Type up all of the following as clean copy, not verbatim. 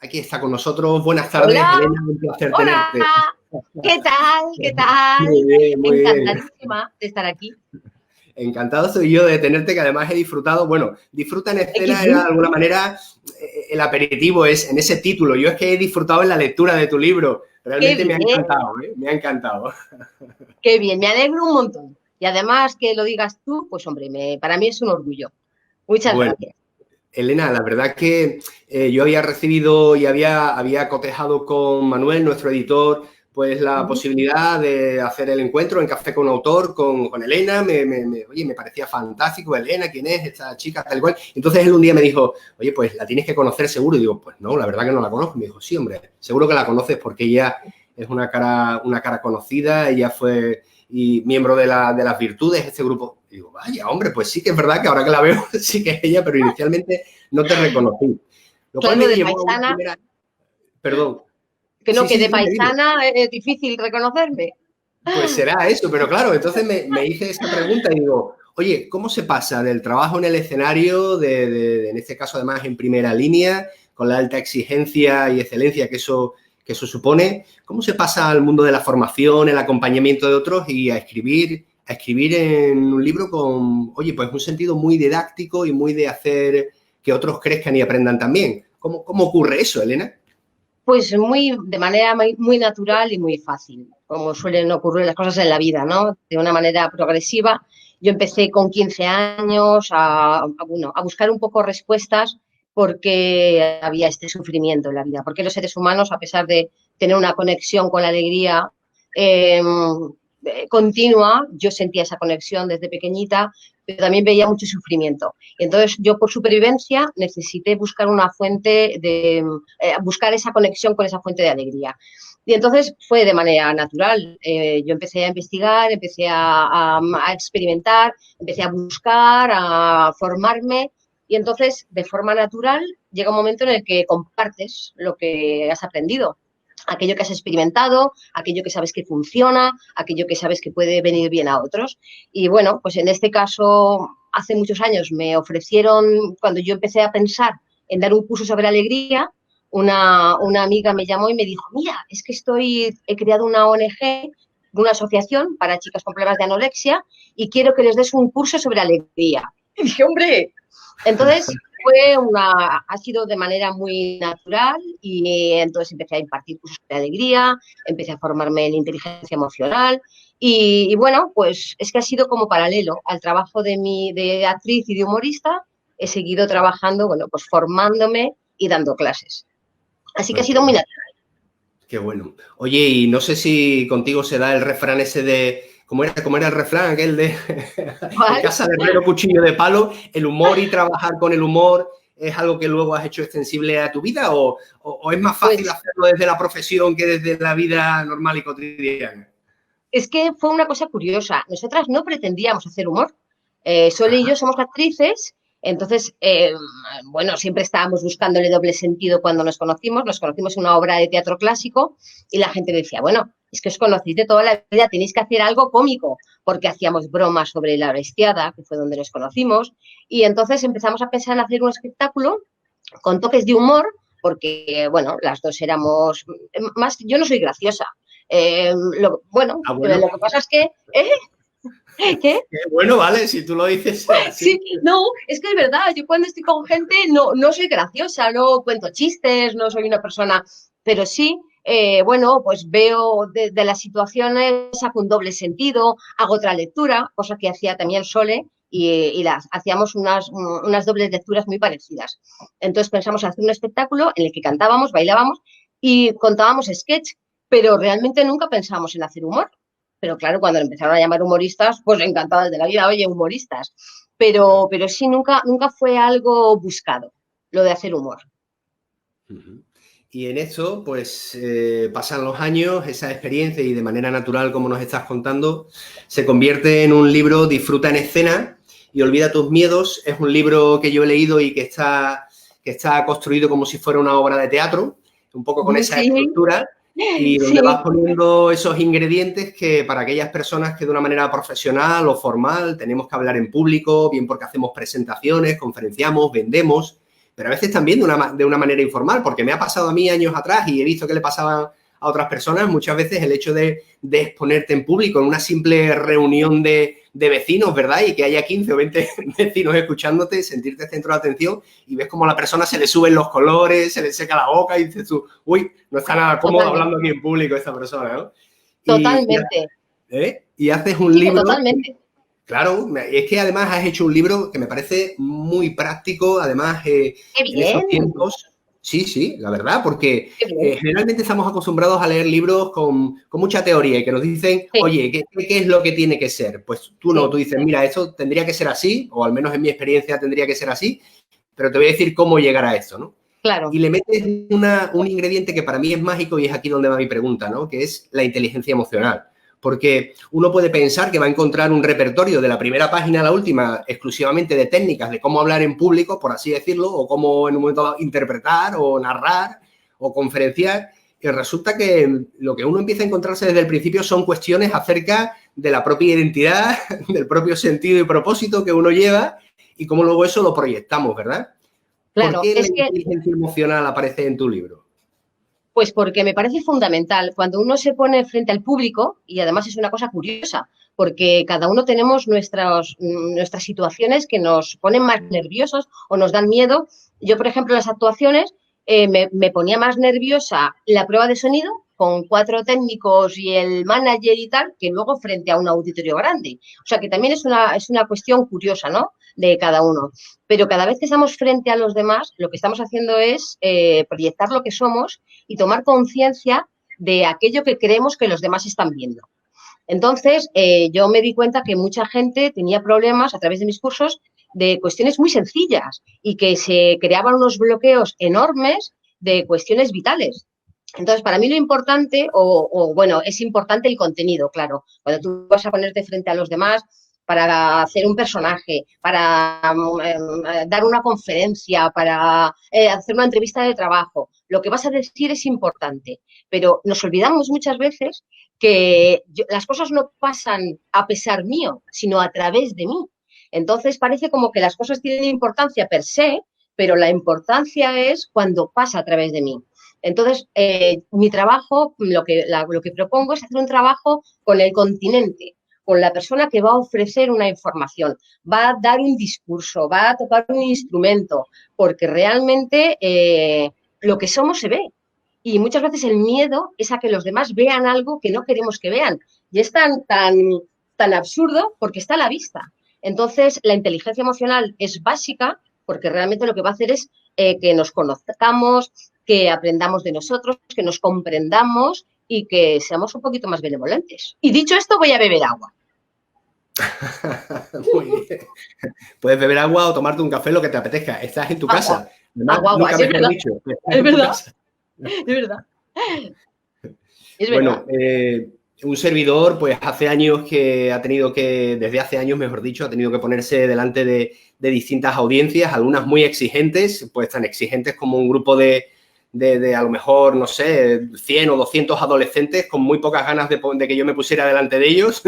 aquí está con nosotros. Buenas tardes, Hola, Elena, un placer hola, tenerte. ¿qué tal? ¿Qué tal? Muy bien, muy bien. Encantadísima de estar aquí. Encantado soy yo de tenerte, que además he disfrutado. Bueno, disfruta en Qué escena era bien, de alguna manera el aperitivo es en ese título. Yo es que he disfrutado en la lectura de tu libro. qué Realmente me ha bien, encantado, ¿eh? Me ha encantado. qué bien, me alegro un montón. Y además que lo digas tú, pues hombre, para mí es un orgullo. Muchas Bueno, gracias. Elena, la verdad que yo había recibido y había cotejado con Manuel, nuestro editor, pues la Ujú. posibilidad de hacer el encuentro en Café con Autor con Elena. Oye, me parecía fantástico. Elena, ¿quién es esta chica? Tal cual. Entonces él un día me dijo, oye, pues la tienes que conocer seguro. Y digo, pues no, la verdad que no la conozco. Me dijo, sí, hombre, seguro que la conoces porque ella es una cara conocida. Ella fue miembro de las virtudes, este grupo. Y digo, vaya, hombre, pues sí que es verdad que ahora que la veo, sí que es ella, pero inicialmente no te reconocí. Lo cual Claro, me de llevó a una paisana, primera... Perdón. que no, Sí, que sí, de dime, dime. paisana es difícil reconocerme. Pues será eso, pero claro, entonces me hice esta pregunta y digo, oye, ¿cómo se pasa del trabajo en el escenario, en este caso además en primera línea, con la alta exigencia y excelencia que eso supone, cómo se pasa al mundo de la formación, el acompañamiento de otros y a escribir en un libro con, oye, pues un sentido muy didáctico y muy de hacer que otros crezcan y aprendan también? ¿Cómo ocurre eso, Elena? Pues de manera muy natural y muy fácil, como suelen ocurrir las cosas en la vida, ¿no? De una manera progresiva. Yo empecé con 15 años bueno, a buscar un poco respuestas porque había este sufrimiento en la vida, porque los seres humanos, a pesar de tener una conexión con la alegría eh, continua, yo sentía esa conexión desde pequeñita, pero también veía mucho sufrimiento. Y entonces yo por supervivencia necesité buscar una fuente buscar esa conexión con esa fuente de alegría. Y entonces fue de manera natural. Yo empecé a investigar, empecé a experimentar, empecé a buscar, a formarme. Y entonces, de forma natural, llega un momento en el que compartes lo que has aprendido, aquello que has experimentado, aquello que sabes que funciona, aquello que sabes que puede venir bien a otros. Y bueno, pues en este caso, hace muchos años me ofrecieron, cuando yo empecé a pensar en dar un curso sobre alegría, una amiga me llamó y me dijo, mira, es que he creado una ONG, una asociación para chicas con problemas de anorexia y quiero que les des un curso sobre alegría. Y dije, hombre, entonces ha sido de manera muy natural y entonces empecé a impartir cursos de alegría, empecé a formarme en inteligencia emocional y bueno, pues es que ha sido como paralelo al trabajo de actriz y de humorista, he seguido trabajando, bueno, pues formándome y dando clases. Así que ha Ay, qué sido muy bueno. natural. Qué bueno. Oye, y no sé si contigo se da el refrán ese de... ¿Cómo era el refrán aquel de en ¿Vale? casa de herrero cuchillo de palo? ¿El humor y trabajar con el humor es algo que luego has hecho extensible a tu vida o es más fácil Pues hacerlo desde la profesión que desde la vida normal y cotidiana? es que fue una cosa curiosa. Nosotras no pretendíamos hacer humor. Sole y yo Ajá. somos actrices, entonces, bueno, siempre estábamos buscándole doble sentido cuando nos conocimos. Nos conocimos en una obra de teatro clásico y la gente decía, bueno, es que os conocéis de toda la vida, tenéis que hacer algo cómico, porque hacíamos bromas sobre la bestiada, que fue donde nos conocimos. Y entonces empezamos a pensar en hacer un espectáculo con toques de humor, porque, bueno, las dos éramos más, yo no soy graciosa. Ah, bueno. Lo que pasa es que, ¿qué? Bueno, vale, si tú lo dices Sí, así. no, es que es verdad, yo cuando estoy con gente no soy graciosa, no cuento chistes, no soy una persona, pero sí, bueno, pues veo de las situaciones, saco un doble sentido, hago otra lectura, cosa que hacía también Sole, y hacíamos unas dobles lecturas muy parecidas. Entonces pensamos hacer un espectáculo en el que cantábamos, bailábamos y contábamos sketch, pero realmente nunca pensamos en hacer humor. Pero claro, cuando empezaron a llamar humoristas, pues encantadas de la vida, oye, humoristas. Pero sí, nunca fue algo buscado, lo de hacer humor. Ujú. Y en esto, pues pasan los años, esa experiencia y de manera natural, como nos estás contando, se convierte en un libro Disfruta en escena y Olvida tus miedos. Es un libro que yo he leído y que está construido como si fuera una obra de teatro, un poco con esa Sí, estructura y donde vas sí, poniendo esos ingredientes que para aquellas personas que de una manera profesional o formal tenemos que hablar en público, bien porque hacemos presentaciones, conferenciamos, vendemos, pero a veces también de una manera informal, porque me ha pasado a mí años atrás y he visto que le pasaba a otras personas, muchas veces el hecho de exponerte en público en una simple reunión de vecinos, ¿verdad? Y que haya 15 o 20 vecinos escuchándote, sentirte centro de atención y ves como a la persona se le suben los colores, se le seca la boca y dices tú, uy, no está nada cómodo hablando aquí en público esta persona, ¿no? Totalmente. Y haces un Sí, libro... totalmente. Claro, es que además has hecho un libro que me parece muy práctico, además ¡Qué en estos bien! tiempos, sí, la verdad, porque ¡Qué bien! generalmente estamos acostumbrados a leer libros con mucha teoría y que nos dicen, Sí, oye, ¿qué es lo que tiene que ser? Pues tú no, sí, tú dices, mira, esto tendría que ser así, o al menos en mi experiencia tendría que ser así, pero te voy a decir cómo llegar a eso, ¿no? claro, Y le metes un ingrediente que para mí es mágico y es aquí donde va mi pregunta, ¿no? Que es la inteligencia emocional. Porque uno puede pensar que va a encontrar un repertorio de la primera página a la última exclusivamente de técnicas de cómo hablar en público, por así decirlo, o cómo en un momento dado interpretar o narrar o conferenciar. Y resulta que lo que uno empieza a encontrarse desde el principio son cuestiones acerca de la propia identidad, del propio sentido y propósito que uno lleva y cómo luego eso lo proyectamos, ¿verdad? ¿Por claro. qué la Es que inteligencia emocional aparece en tu libro? Pues porque me parece fundamental. Cuando uno se pone frente al público, y además es una cosa curiosa, porque cada uno tenemos nuestras situaciones que nos ponen más nerviosos o nos dan miedo. Yo, por ejemplo, en las actuaciones me ponía más nerviosa la prueba de sonido con 4 técnicos y el manager y tal, que luego frente a un auditorio grande. O sea que también es una cuestión curiosa, ¿no? De cada uno. Pero cada vez que estamos frente a los demás, lo que estamos haciendo es proyectar lo que somos y tomar conciencia de aquello que creemos que los demás están viendo. Entonces, yo me di cuenta que mucha gente tenía problemas a través de mis cursos de cuestiones muy sencillas y que se creaban unos bloqueos enormes de cuestiones vitales. Entonces, para mí lo importante, bueno, es importante el contenido, claro. Cuando tú vas a ponerte frente a los demás para hacer un personaje, para dar una conferencia, para hacer una entrevista de trabajo, lo que vas a decir es importante. Pero nos olvidamos muchas veces que las cosas no pasan a pesar mío, sino a través de mí. Entonces parece como que las cosas tienen importancia per se, pero la importancia es cuando pasa a través de mí. Entonces, mi trabajo, lo que propongo es hacer un trabajo con el continente, con la persona que va a ofrecer una información, va a dar un discurso, va a tocar un instrumento, porque realmente lo que somos se ve. Y muchas veces el miedo es a que los demás vean algo que no queremos que vean. Y es tan absurdo porque está a la vista. Entonces, la inteligencia emocional es básica porque realmente lo que va a hacer es que nos conozcamos, que aprendamos de nosotros, que nos comprendamos y que seamos un poquito más benevolentes. Y dicho esto, voy a beber agua. Muy bien. Puedes beber agua o tomarte un café, lo que te apetezca. Estás en tu Agua, casa. Además, agua, nunca sí, es mejor verdad. dicho. Estás Es en tu verdad, casa. es verdad. Es Bueno, verdad. un servidor, pues hace años que ha tenido que, desde hace años, mejor dicho, ha tenido que ponerse delante de distintas audiencias, algunas muy exigentes, pues tan exigentes como un grupo de a lo mejor, no sé, 100 o 200 adolescentes con muy pocas ganas de que yo me pusiera delante de ellos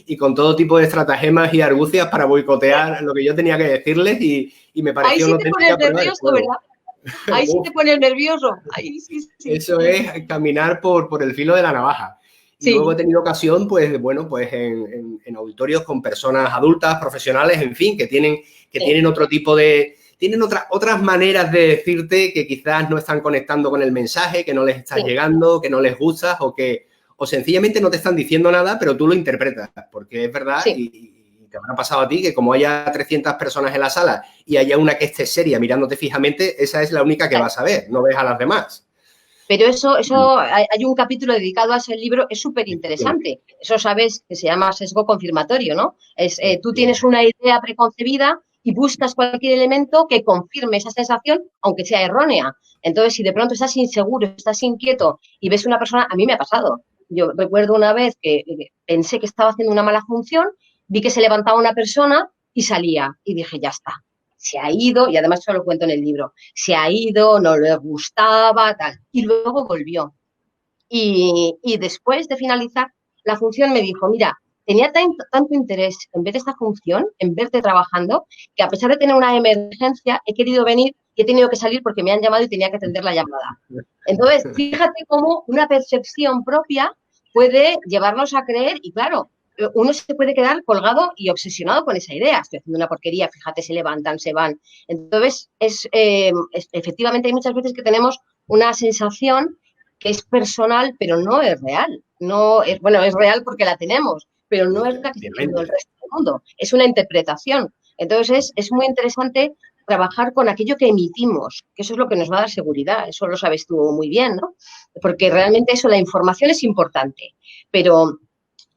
y con todo tipo de estratagemas y argucias para boicotear lo que yo tenía que decirles y me Ahí pareció sí una te pones auténtica prueba de nervioso, fuego. ¿verdad? Ahí sí Uf, te pones nervioso. Ahí sí, sí. eso es caminar por el filo de la navaja. Y luego he Sí, tenido ocasión, pues, bueno, pues en auditorios con personas adultas, profesionales, en fin, que sí, tienen otro tipo de... Tienen otras maneras de decirte que quizás no están conectando con el mensaje, que no les estás sí, llegando, que no les gustas o sencillamente no te están diciendo nada, pero tú lo interpretas, porque es verdad sí. y te habrá pasado a ti que como haya 300 personas en la sala y haya una que esté seria mirándote fijamente, esa es la única que Claro. vas a ver, no ves a las demás. Pero eso, hay un capítulo dedicado a ese libro, es súper Efectivamente. interesante. Eso sabes que se llama sesgo confirmatorio, ¿no? Tú tienes Efectivamente. una idea preconcebida y buscas cualquier elemento que confirme esa sensación, aunque sea errónea. Entonces, si de pronto estás inseguro, estás inquieto y ves una persona, a mí me ha pasado. Yo recuerdo una vez que pensé que estaba haciendo una mala función, vi que se levantaba una persona y salía y dije, ya está, se ha ido, y además eso lo cuento en el libro, se ha ido, no le gustaba, tal, y luego volvió. Y después de finalizar la función me dijo, mira, tenía tanto interés en ver esta función, en verte trabajando, que a pesar de tener una emergencia, he querido venir y he tenido que salir porque me han llamado y tenía que atender la llamada. Entonces, fíjate cómo una percepción propia puede llevarnos a creer, y claro, uno se puede quedar colgado y obsesionado con esa idea. Estoy haciendo una porquería, fíjate, se levantan, se van. Entonces, efectivamente hay muchas veces que tenemos una sensación que es personal, pero no es real. No es, bueno, es real porque la tenemos, pero no es la que está haciendo el resto del mundo. Es una interpretación. Entonces, es muy interesante trabajar con aquello que emitimos, que eso es lo que nos va a dar seguridad. Eso lo sabes tú muy bien, ¿no? Porque realmente eso, la información es importante, pero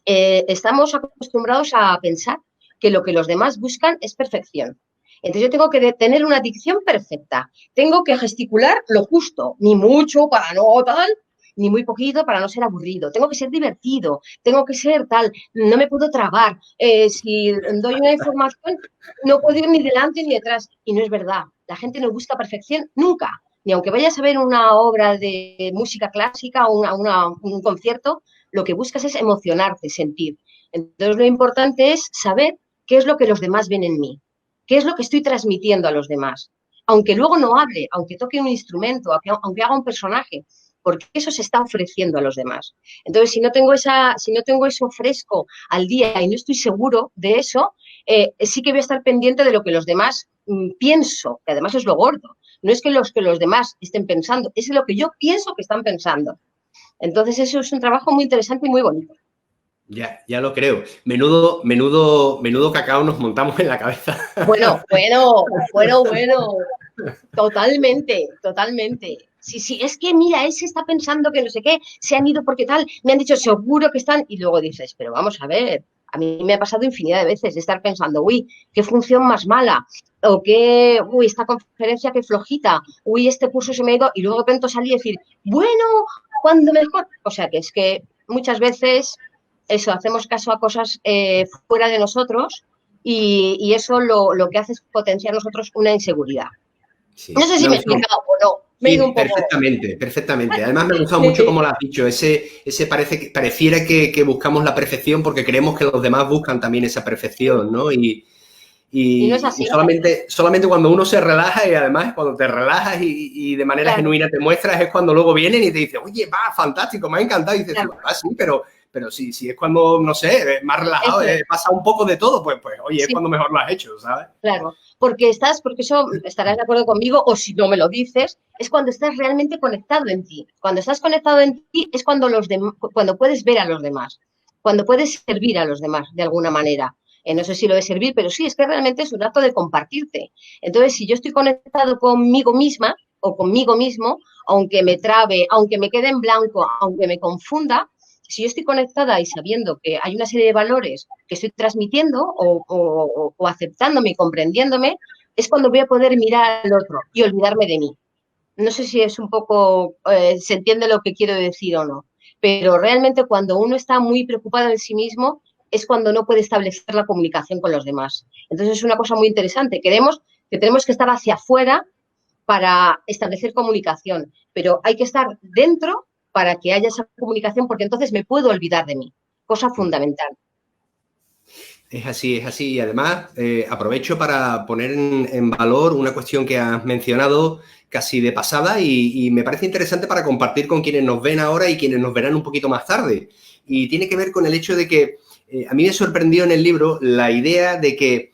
estamos acostumbrados a pensar que lo que los demás buscan es perfección. Entonces yo tengo que tener una dicción perfecta, tengo que gesticular lo justo, ni mucho para no tal, ni muy poquito para no ser aburrido, tengo que ser divertido, tengo que ser tal, no me puedo trabar, si doy una información no puedo ir ni delante ni detrás, y no es verdad, la gente no busca perfección nunca, ni aunque vayas a ver una obra de música clásica o un concierto, lo que buscas es emocionarte, sentir. Entonces lo importante es saber qué es lo que los demás ven en mí, qué es lo que estoy transmitiendo a los demás. Aunque luego no hable, aunque toque un instrumento, aunque haga un personaje, porque eso se está ofreciendo a los demás. Entonces, si no tengo eso fresco al día y no estoy seguro de eso, sí que voy a estar pendiente de lo que los demás pienso, que además es lo gordo. No es que los demás estén pensando, es lo que yo pienso que están pensando. Entonces, eso es un trabajo muy interesante y muy bonito. Ya lo creo. Menudo cacao nos montamos en la cabeza. Bueno. Totalmente. Sí, es que mira, ese está pensando que no sé qué, se han ido porque tal, me han dicho seguro que están, y luego dices, pero vamos a ver, a mí me ha pasado infinidad de veces de estar pensando, uy, qué función más mala, o qué, uy, esta conferencia qué flojita, uy, este curso se me ha ido, y luego de pronto salí y decir, bueno, cuando mejor, o sea, que es que muchas veces eso, hacemos caso a cosas fuera de nosotros y eso lo que hace es potenciar nosotros una inseguridad. Sí. No sé si me he explicado o no. Me he ido Sí, un poco... perfectamente. Además me ha gustado mucho como lo has dicho. Pareciera que buscamos la perfección porque creemos que los demás buscan también esa perfección, ¿no? Y no es así. Solamente cuando uno se relaja y además cuando te relajas y de manera genuina te muestras es cuando luego vienen y te dicen, oye, va, fantástico, me ha encantado. Y dices, sí, pero si es cuando, no sé, más relajado, pasa un poco de todo, pues oye, es cuando mejor lo has hecho, ¿sabes? Claro, porque eso estarás de acuerdo conmigo, o si no me lo dices, es cuando estás realmente conectado en ti. Cuando estás conectado en ti es cuando cuando puedes ver a los demás, cuando puedes servir a los demás de alguna manera. No sé si lo de servir, pero sí, es que realmente es un acto de compartirte. Entonces, si yo estoy conectado conmigo misma o conmigo mismo, aunque me trabe, aunque me quede en blanco, aunque me confunda, si yo estoy conectada y sabiendo que hay una serie de valores que estoy transmitiendo o aceptándome y comprendiéndome, es cuando voy a poder mirar al otro y olvidarme de mí. No sé si es un poco, se entiende lo que quiero decir o no, pero realmente cuando uno está muy preocupado en sí mismo es cuando no puede establecer la comunicación con los demás. Entonces es una cosa muy interesante. Creemos que tenemos que estar hacia afuera para establecer comunicación, pero hay que estar dentro para que haya esa comunicación, porque entonces me puedo olvidar de mí, cosa fundamental. Es así. Y además aprovecho para poner en valor una cuestión que has mencionado casi de pasada y me parece interesante para compartir con quienes nos ven ahora y quienes nos verán un poquito más tarde. Y tiene que ver con el hecho de que a mí me sorprendió en el libro la idea de que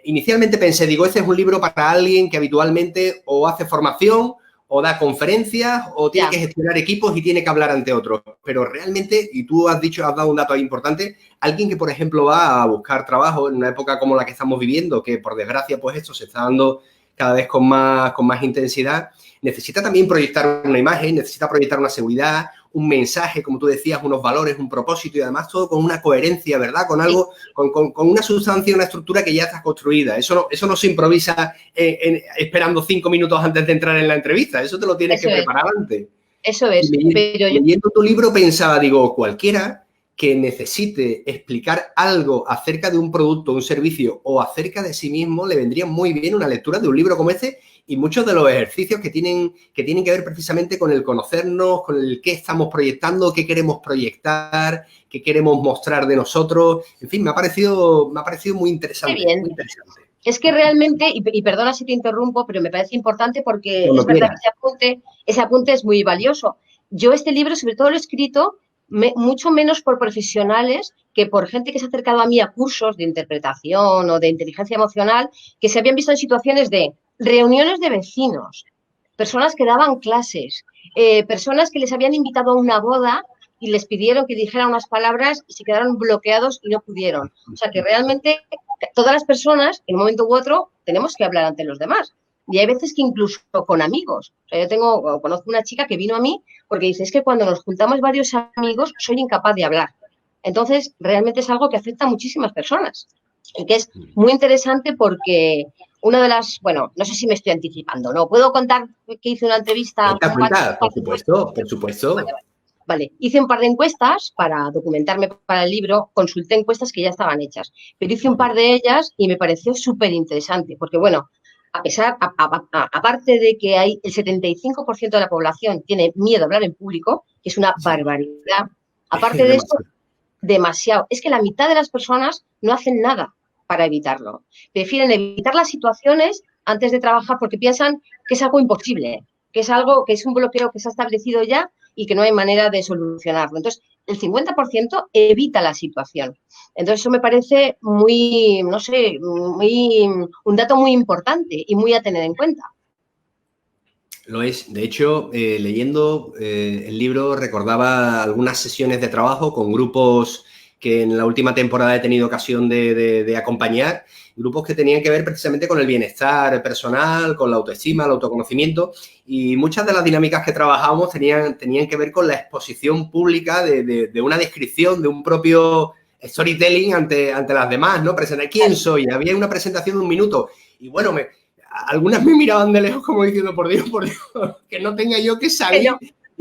inicialmente pensé, digo, este es un libro para alguien que habitualmente o hace formación o da conferencias o tiene que gestionar equipos y tiene que hablar ante otros. Pero realmente, y tú has dado un dato ahí importante, alguien que, por ejemplo, va a buscar trabajo en una época como la que estamos viviendo, que por desgracia, pues esto se está dando cada vez con más intensidad, necesita también proyectar una imagen, necesita proyectar una seguridad, un mensaje, como tú decías, unos valores, un propósito y además todo con una coherencia, ¿verdad? Con algo, con una sustancia, una estructura que ya está construida. Eso no se improvisa esperando 5 minutos antes de entrar en la entrevista. Eso te lo tienes que preparar antes. Eso es. Leyendo tu libro pensaba, digo, cualquiera que necesite explicar algo acerca de un producto, un servicio o acerca de sí mismo, le vendría muy bien una lectura de un libro como este y muchos de los ejercicios que tienen que ver precisamente con el conocernos, con el qué estamos proyectando, qué queremos proyectar, qué queremos mostrar de nosotros. En fin, me ha parecido muy interesante. Qué bien. Muy interesante. Es que realmente, y perdona si te interrumpo, pero me parece importante porque Cuando es verdad quieras. que ese apunte es muy valioso. Yo este libro, sobre todo, lo he escrito mucho menos por profesionales que por gente que se ha acercado a mí a cursos de interpretación o de inteligencia emocional, que se habían visto en situaciones de reuniones de vecinos, personas que daban clases, personas que les habían invitado a una boda y les pidieron que dijeran unas palabras y se quedaron bloqueados y no pudieron. O sea que realmente todas las personas, en un momento u otro, tenemos que hablar ante los demás. Y hay veces que incluso con amigos. O sea, conozco una chica que vino a mí porque dice, es que cuando nos juntamos varios amigos soy incapaz de hablar. Entonces, realmente es algo que afecta a muchísimas personas y que es muy interesante porque una de las, bueno, no sé si me estoy anticipando, ¿no? ¿Puedo contar que hice una entrevista? Por supuesto, por supuesto. Vale, hice un par de encuestas para documentarme para el libro, consulté encuestas que ya estaban hechas, pero hice un par de ellas y me pareció súper interesante, porque bueno, aparte de que hay el 75% de la población tiene miedo a hablar en público, que es una barbaridad, aparte de eso, demasiado. Es que la mitad de las personas no hacen nada para evitarlo. Prefieren evitar las situaciones antes de trabajar porque piensan que es algo imposible, que es algo que es un bloqueo que se ha establecido ya y que no hay manera de solucionarlo. Entonces, el 50% evita la situación. Entonces, eso me parece muy, no sé, un dato muy importante y muy a tener en cuenta. Lo es. De hecho, leyendo el libro recordaba algunas sesiones de trabajo con grupos que en la última temporada he tenido ocasión de acompañar, grupos que tenían que ver precisamente con el bienestar personal, con la autoestima, el autoconocimiento, y muchas de las dinámicas que trabajábamos tenían que ver con la exposición pública de una descripción, de un propio storytelling ante las demás, ¿no? Presentar quién soy. Había una presentación de 1 minuto y bueno, algunas me miraban de lejos como diciendo, por Dios, que no tenga yo que salir.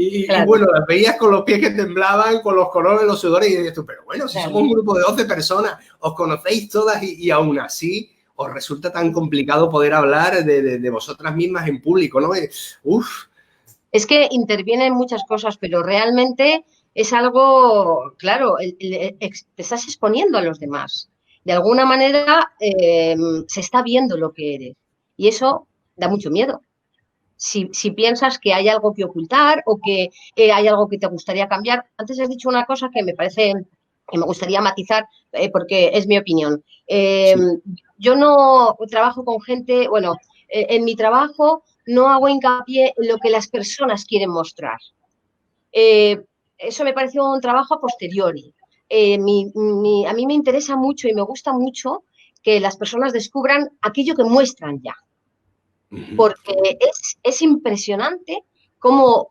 Y bueno, las veías con los pies que temblaban, con los colores, los sudores, y dices tú, pero bueno, si somos un grupo de 12 personas, os conocéis todas y aún así os resulta tan complicado poder hablar de vosotras mismas en público, ¿no? Uf. Es que intervienen muchas cosas, pero realmente es algo, claro, te estás exponiendo a los demás. De alguna manera se está viendo lo que eres y eso da mucho miedo. Si piensas que hay algo que ocultar o que hay algo que te gustaría cambiar. Antes has dicho una cosa que me parece que me gustaría matizar porque es mi opinión. Sí. Yo no trabajo con gente, bueno, en mi trabajo no hago hincapié en lo que las personas quieren mostrar. Eso me pareció un trabajo a posteriori. A mí me interesa mucho y me gusta mucho que las personas descubran aquello que muestran ya. Porque es impresionante cómo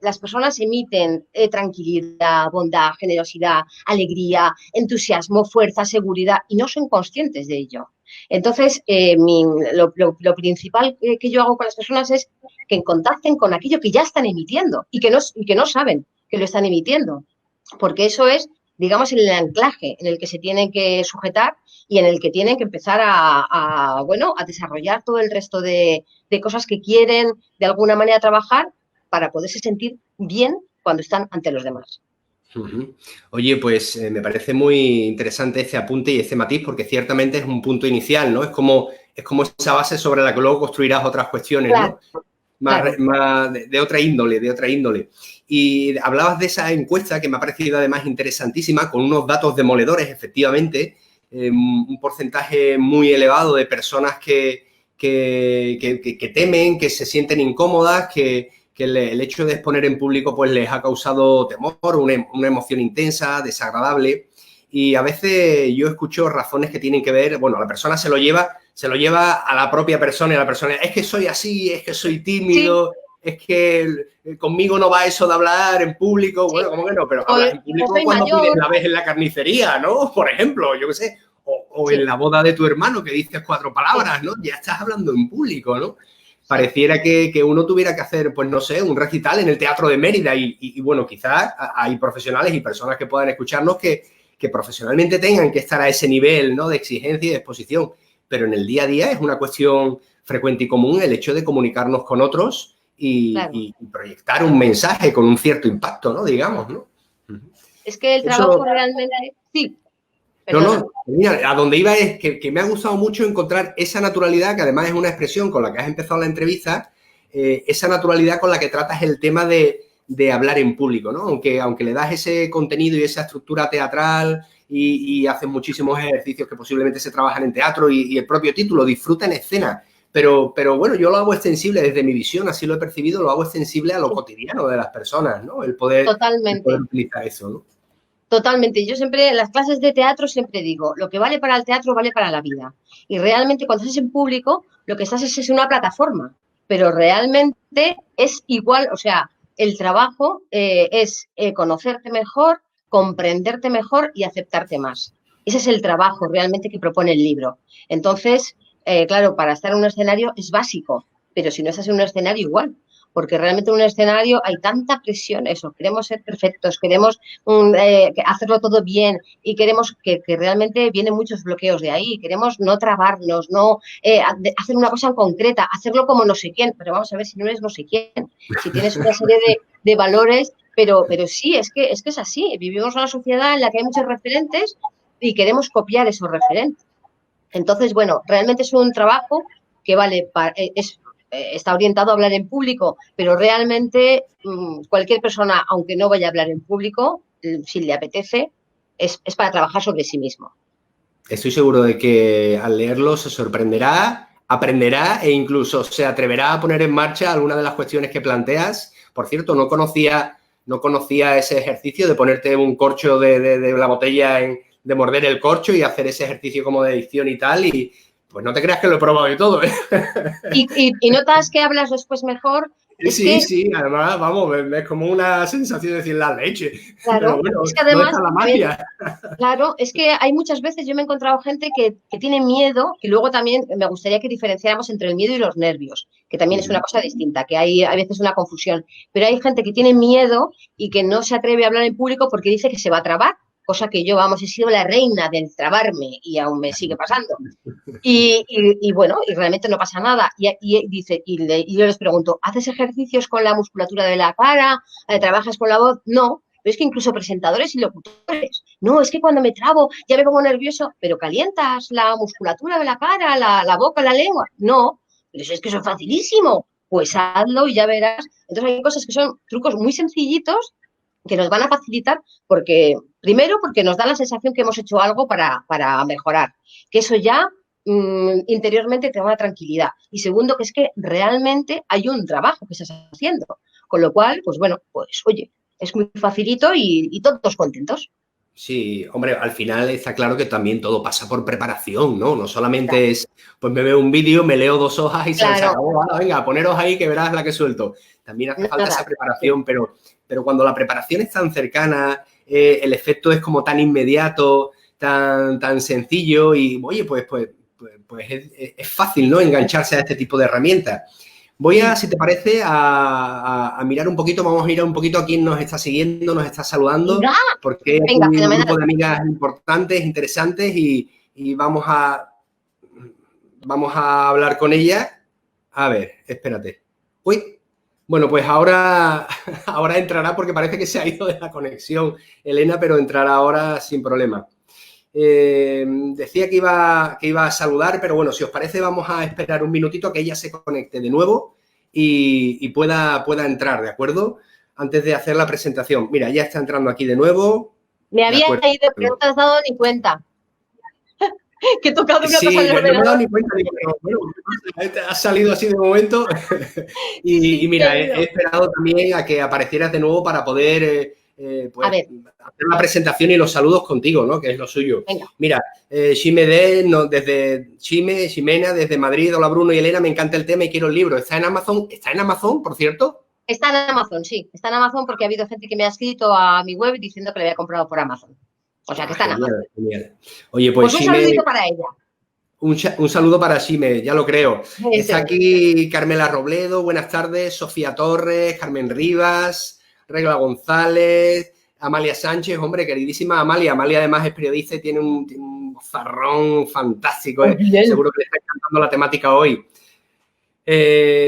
las personas emiten tranquilidad, bondad, generosidad, alegría, entusiasmo, fuerza, seguridad y no son conscientes de ello. Entonces, lo principal que yo hago con las personas es que contacten con aquello que ya están emitiendo y que no saben que lo están emitiendo, porque eso es, digamos, el anclaje en el que se tienen que sujetar y en el que tienen que empezar a desarrollar todo el resto de cosas que quieren de alguna manera trabajar para poderse sentir bien cuando están ante los demás. Oye, pues me parece muy interesante este apunte y este matiz porque ciertamente es un punto inicial, ¿no? Es como esa base sobre la que luego construirás otras cuestiones, claro, ¿no? Más de otra índole, Y hablabas de esa encuesta que me ha parecido además interesantísima, con unos datos demoledores, efectivamente, un porcentaje muy elevado de personas que temen, que se sienten incómodas, que el hecho de exponer en público pues les ha causado temor, una emoción intensa, desagradable. Y a veces yo escucho razones que tienen que ver, bueno, la persona se lo lleva a la propia persona y a la persona, es que soy así, es que soy tímido, sí, es que conmigo no va eso de hablar en público. Sí. Bueno, ¿cómo que no? Pero hablas en público cuando pides la vez en la carnicería, ¿no? Por ejemplo, yo qué sé, o sí, en la boda de tu hermano que dices 4 palabras, ¿no? Ya estás hablando en público, ¿no? Pareciera que uno tuviera que hacer, pues no sé, un recital en el Teatro de Mérida y bueno, quizás hay profesionales y personas que puedan escucharnos que profesionalmente tengan que estar a ese nivel, ¿no? De exigencia y de exposición. pero en el día a día es una cuestión frecuente y común el hecho de comunicarnos con otros y proyectar un mensaje con un cierto impacto, ¿no? Digamos, ¿no? Es que el trabajo realmente... Sí. No, mira, a donde iba es que me ha gustado mucho encontrar esa naturalidad, que además es una expresión con la que has empezado la entrevista, esa naturalidad con la que tratas el tema de hablar en público, ¿no? Aunque le das ese contenido y esa estructura teatral y haces muchísimos ejercicios que posiblemente se trabajan en teatro y el propio título, disfruta en escena. Pero bueno, yo lo hago extensible desde mi visión, así lo he percibido, lo hago extensible a lo cotidiano de las personas, ¿no? El poder utilizar eso, ¿no? Totalmente. Yo siempre, en las clases de teatro siempre digo, lo que vale para el teatro vale para la vida. Y realmente cuando estás en público, lo que estás es una plataforma, pero realmente es igual, o sea, el trabajo es conocerte mejor, comprenderte mejor y aceptarte más. Ese es el trabajo realmente que propone el libro. Entonces, claro, para estar en un escenario es básico, pero si no estás en un escenario igual, porque realmente en un escenario hay tanta presión, eso, queremos ser perfectos, queremos hacerlo todo bien y queremos que realmente vienen muchos bloqueos de ahí, queremos no trabarnos, no hacer una cosa en concreta, hacerlo como no sé quién, pero vamos a ver si no eres no sé quién, si tienes una serie de valores, pero sí, es que es así, vivimos en una sociedad en la que hay muchos referentes y queremos copiar esos referentes. Entonces, bueno, realmente es un trabajo que vale, está orientado a hablar en público, pero realmente cualquier persona, aunque no vaya a hablar en público, si le apetece, es para trabajar sobre sí mismo. Estoy seguro de que al leerlo se sorprenderá, aprenderá e incluso se atreverá a poner en marcha alguna de las cuestiones que planteas. Por cierto, no conocía ese ejercicio de ponerte un corcho de la botella, de morder el corcho y hacer ese ejercicio como de dicción y tal. Y pues no te creas que lo he probado y todo, ¿eh? ¿Y notas que hablas después mejor? Sí, además, vamos, es como una sensación de decir la leche. Claro, pero bueno, es que además, ¿dónde está la magia? Claro, es que hay muchas veces, yo me he encontrado gente que tiene miedo, y luego también me gustaría que diferenciáramos entre el miedo y los nervios, que también es una cosa distinta, que hay a veces una confusión, pero hay gente que tiene miedo y que no se atreve a hablar en público porque dice que se va a trabar, cosa que yo, vamos, he sido la reina del trabarme y aún me sigue pasando. Y bueno, y realmente no pasa nada. Y yo les pregunto, ¿haces ejercicios con la musculatura de la cara? ¿Trabajas con la voz? No. Pero es que incluso presentadores y locutores. No, es que cuando me trabo ya me pongo nervioso, pero calientas la musculatura de la cara, la boca, la lengua. No, pero es que eso es facilísimo. Pues hazlo y ya verás. Entonces hay cosas que son trucos muy sencillitos que nos van a facilitar porque, primero, porque nos da la sensación que hemos hecho algo para mejorar. Que eso ya interiormente te da una tranquilidad. Y segundo, que es que realmente hay un trabajo que estás haciendo. Con lo cual, pues bueno, pues oye, es muy facilito y todos contentos. Sí, hombre, al final está claro que también todo pasa por preparación, ¿no? No solamente es, pues me veo un vídeo, me leo 2 hojas y se acabó. Venga, poneros ahí que verás la que suelto. También hace falta esa preparación, pero cuando la preparación es tan cercana, el efecto es como tan inmediato, tan sencillo y, oye, pues es fácil, ¿no? Engancharse a este tipo de herramientas. Voy a, si te parece, a mirar un poquito, vamos a mirar un poquito a quién nos está siguiendo, nos está saludando, porque hay un grupo de amigas importantes, interesantes y vamos a hablar con ellas. A ver, espérate. Uy, bueno, pues ahora entrará porque parece que se ha ido de la conexión, Elena, pero entrará ahora sin problema. Decía que iba a saludar, pero bueno, si os parece vamos a esperar un minutito a que ella se conecte de nuevo y pueda entrar, ¿de acuerdo? Antes de hacer la presentación. Mira, ya está entrando aquí de nuevo. Me había ido, pero no te has dado ni cuenta. Que he tocado una cosa en el ordenador. No me he dado ni cuenta, digo, pero bueno, has salido así de momento y mira, he esperado también a que aparecieras de nuevo para poder pues, hacer la presentación y los saludos contigo, ¿no? Que es lo suyo. Venga. Mira, Ximena, desde Madrid, hola Bruno y Elena, me encanta el tema y quiero el libro. ¿Está en Amazon, por cierto? Está en Amazon, sí. Está en Amazon porque ha habido gente que me ha escrito a mi web diciendo que le había comprado por Amazon. O sea, que está en Amazon. Genial. Oye, pues un saludito para ella. Un saludo para Xime, ya lo creo. Está aquí Carmela Robledo, buenas tardes, Sofía Torres, Carmen Rivas, Regla González, Amalia Sánchez, hombre, queridísima Amalia. Amalia además es periodista y tiene un mozarrón fantástico. Muy bien. Seguro que le está encantando la temática hoy.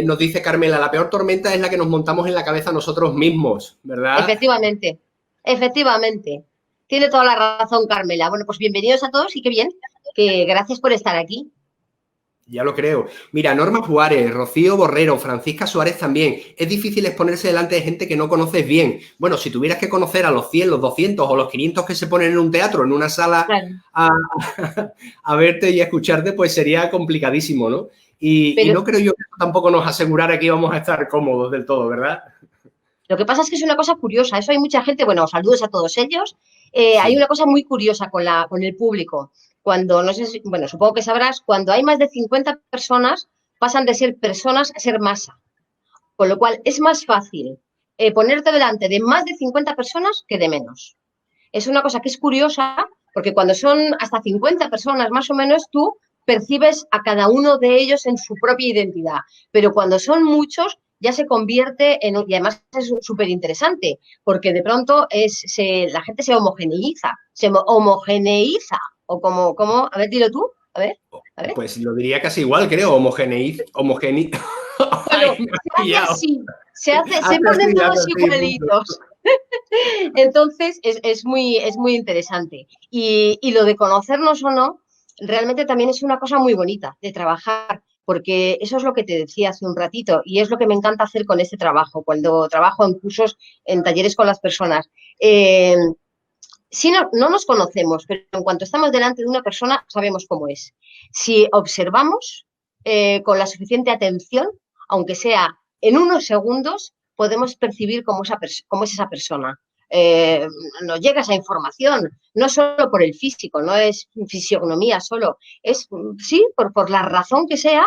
Nos dice Carmela, la peor tormenta es la que nos montamos en la cabeza nosotros mismos, ¿verdad? Efectivamente, efectivamente. Tiene toda la razón, Carmela. Bueno, pues bienvenidos a todos y qué bien, que gracias por estar aquí. Ya lo creo. Mira, Norma Juárez, Rocío Borrero, Francisca Suárez también. Es difícil exponerse delante de gente que no conoces bien. Bueno, si tuvieras que conocer a los 100, los 200 o los 500 que se ponen en un teatro, en una sala, Claro. a verte y a escucharte, pues sería complicadísimo, ¿no? Y Pero no creo yo que tampoco nos asegurara que íbamos a estar cómodos del todo, ¿verdad? lo que pasa es que es una cosa curiosa. Eso hay mucha gente, bueno, saludos a todos ellos. Hay Sí. una cosa muy curiosa con el público. Cuando, no sé, bueno, supongo que sabrás, cuando hay más de 50 personas, pasan de ser personas a ser masa. Con lo cual es más fácil ponerte delante de más de 50 personas que de menos. Es una cosa que es curiosa porque cuando son hasta 50 personas más o menos tú percibes a cada uno de ellos en su propia identidad, pero cuando son muchos ya se convierte en, y además es súper interesante, porque de pronto la gente se homogeneiza, o como, a ver, dilo tú, a ver. Pues lo diría casi igual, creo, Bueno, Ay, me has se hace pillado. así, se Hace ponen así, hace todos así, punto. igualitos. Entonces, es muy interesante. Y lo de conocernos o no, realmente también es una cosa muy bonita de trabajar, porque eso es lo que te decía hace un ratito y es lo que me encanta hacer con este trabajo, cuando trabajo en cursos, en talleres con las personas. Si no nos conocemos, pero en cuanto estamos delante de una persona, sabemos cómo es. Si observamos con la suficiente atención, aunque sea en unos segundos, podemos percibir cómo es esa persona. Nos llega esa información, no solo por el físico, no es fisionomía solo, es, sí, por la razón que sea,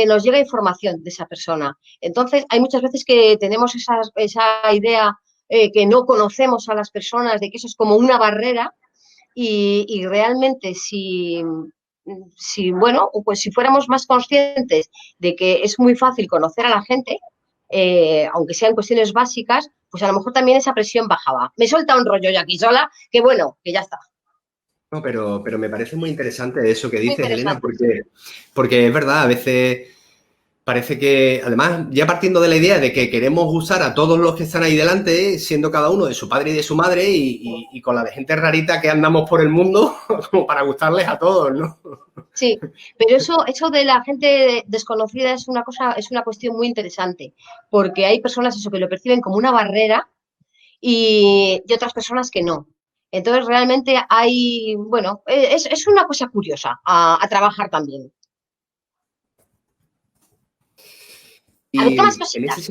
nos llega información de esa persona. Entonces, hay muchas veces que tenemos esa idea que no conocemos a las personas, de que eso es como una barrera y realmente bueno, pues si fuéramos más conscientes de que es muy fácil conocer a la gente, aunque sean cuestiones básicas, pues a lo mejor también esa presión bajaba. Me suelta un rollo yo aquí sola, que bueno, que ya está. No, pero me parece muy interesante eso que Muy dices, Elena, interesante. porque es verdad, a veces parece que, además, ya partiendo de la idea de que queremos usar a todos los que están ahí delante, siendo cada uno de su padre y de su madre, y con la de gente rarita que andamos por el mundo, como para gustarles a todos, ¿no? Sí, pero eso de la gente desconocida es una cuestión muy interesante, porque hay personas eso que lo perciben como una barrera y otras personas que no. Entonces, realmente bueno, es una cosa curiosa a trabajar también. A ver, ¿qué más Y cositas?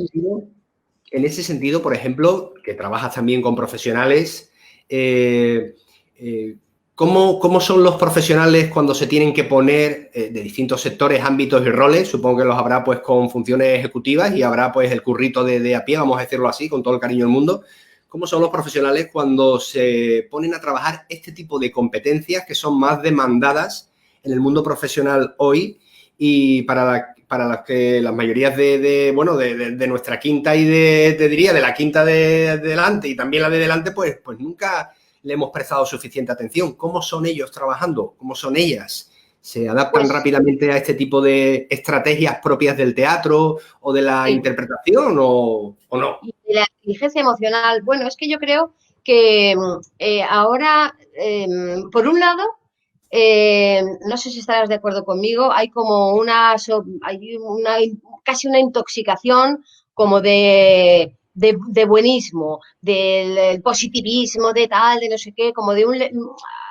en ese sentido, por ejemplo, que trabajas también con profesionales, eh, eh, ¿cómo son los profesionales cuando se tienen que poner de distintos sectores, ámbitos y roles? Supongo que los habrá pues con funciones ejecutivas y habrá pues el currito de a pie, vamos a decirlo así, con todo el cariño del mundo. ¿Cómo son los profesionales cuando se ponen a trabajar este tipo de competencias que son más demandadas en el mundo profesional hoy y para las que las mayorías bueno, de nuestra quinta y te diría, de la quinta de delante y también la de delante, pues nunca le hemos prestado suficiente atención? ¿Cómo son ellos trabajando? ¿Cómo son ellas? ¿Se adaptan Pues rápidamente a este tipo de estrategias propias del teatro o de la sí. interpretación o no? Y de la inteligencia emocional, bueno, es que yo creo que ahora, por un lado, no sé si estarás de acuerdo conmigo, hay como casi una intoxicación como de buenismo, del positivismo, de tal, de no sé qué,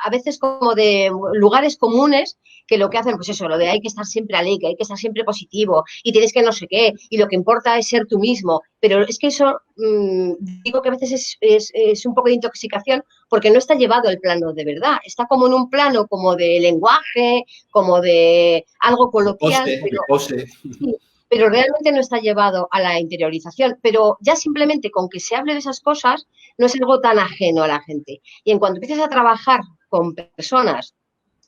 a veces como de lugares comunes que lo que hacen, pues eso, lo de hay que estar siempre alegre, hay que estar siempre positivo y tienes que no sé qué, y lo que importa es ser tú mismo. Pero es que eso, digo que a veces es un poco de intoxicación porque no está llevado al plano de verdad, está como en un plano como de lenguaje, como de algo De coloquial, pose, de pose. sí, pero realmente no está llevado a la interiorización. Pero ya simplemente con que se hable de esas cosas no es algo tan ajeno a la gente. Y en cuanto empiezas a trabajar con personas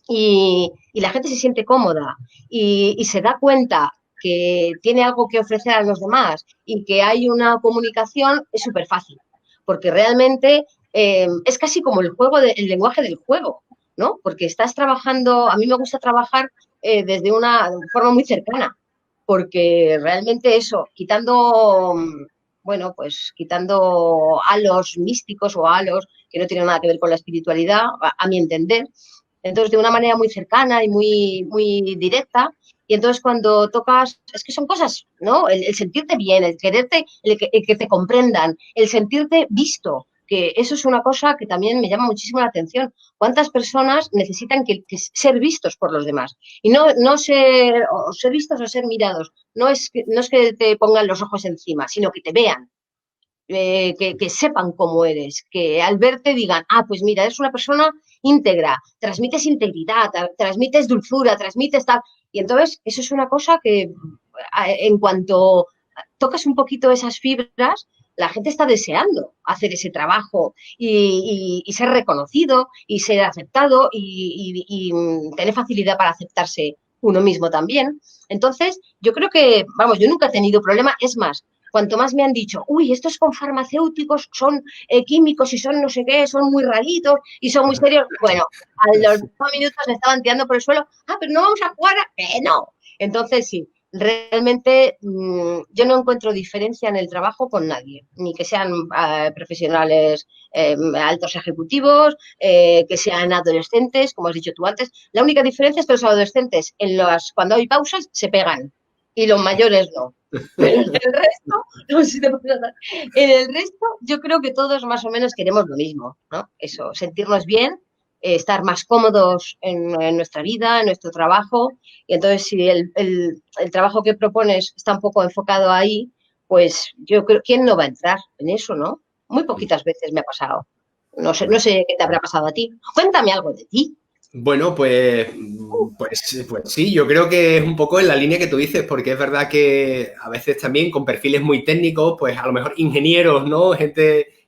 y la gente se siente cómoda y se da cuenta que tiene algo que ofrecer a los demás y que hay una comunicación, es súper fácil, porque realmente es casi como el lenguaje del juego. ¿no? Porque estás trabajando, a mí me gusta trabajar desde una forma muy cercana, porque realmente eso, quitando, bueno, pues quitando halos místicos o halos que no tienen nada que ver con la espiritualidad, a mi entender, entonces de una manera muy cercana y muy directa, y entonces cuando tocas, es que son cosas, ¿no? El sentirte bien, el quererte, el que te comprendan, el sentirte visto, que eso es una cosa que también me llama muchísimo la atención. ¿Cuántas personas necesitan que ser vistos por los demás? Y no ser, o ser vistos o ser mirados. No es que te pongan los ojos encima, sino que te vean, que sepan cómo eres, que al verte digan, ah, pues mira, eres una persona íntegra, transmites integridad, transmites dulzura, transmites tal. Y entonces, eso es una cosa que en cuanto tocas un poquito esas fibras, la gente está deseando hacer ese trabajo y ser reconocido y ser aceptado y tener facilidad para aceptarse uno mismo también. Entonces, yo creo que, vamos, yo nunca he tenido problema, es más, cuanto más me han dicho, uy, estos con farmacéuticos son químicos y son no sé qué, son muy raritos y son muy serios. Bueno, a los 2 minutos me estaban tirando por el suelo, ah, pero no vamos a jugar, que no. Entonces, sí, realmente yo no encuentro diferencia en el trabajo con nadie, ni que sean profesionales altos ejecutivos, que sean adolescentes, como has dicho tú antes. La única diferencia es que los adolescentes, cuando hay pausas, se pegan y los mayores no. Pero en el resto, no sé si te puedo dar. En el resto, yo creo que todos más o menos queremos lo mismo, ¿no? Eso, sentirnos bien, estar más cómodos en nuestra vida, en nuestro trabajo. Y entonces, si el trabajo que propones está un poco enfocado ahí, pues yo creo, ¿quién no va a entrar en eso, no? Muy poquitas veces me ha pasado. No sé qué te habrá pasado a ti. Cuéntame algo de ti. Bueno, pues sí, yo creo que es un poco en la línea que tú dices, porque es verdad que a veces también con perfiles muy técnicos, pues a lo mejor ingenieros, ¿no?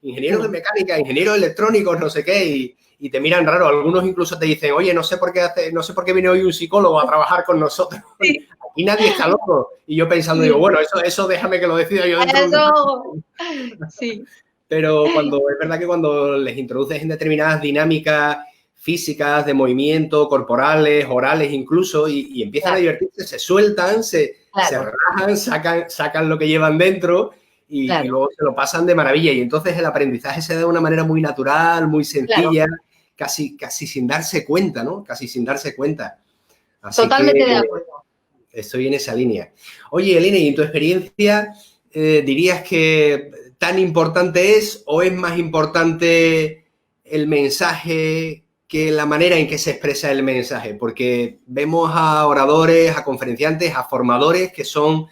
Ingenieros de mecánica, ingenieros electrónicos, no sé qué, y te miran raro. Algunos incluso te dicen, oye, no sé por qué viene hoy un psicólogo a trabajar con nosotros. Sí, Aquí nadie está loco. Y yo pensando, digo, sí. bueno, eso déjame que lo decida yo dentro de un Eso, sí, pero es verdad que cuando les introduces en determinadas dinámicas físicas, de movimiento, corporales, orales incluso, y empiezan a claro, divertirse, se sueltan, se claro, relajan, sacan lo que llevan dentro y claro, luego se lo pasan de maravilla. Y entonces el aprendizaje se da de una manera muy natural, muy claro. sencilla, casi sin darse cuenta, ¿no? Casi sin darse cuenta. Así que Totalmente de acuerdo. estoy en esa línea. Oye, Elena, ¿y en tu experiencia dirías que tan importante es o es más importante el mensaje que la manera en que se expresa el mensaje? Porque vemos a oradores, a conferenciantes, a formadores que son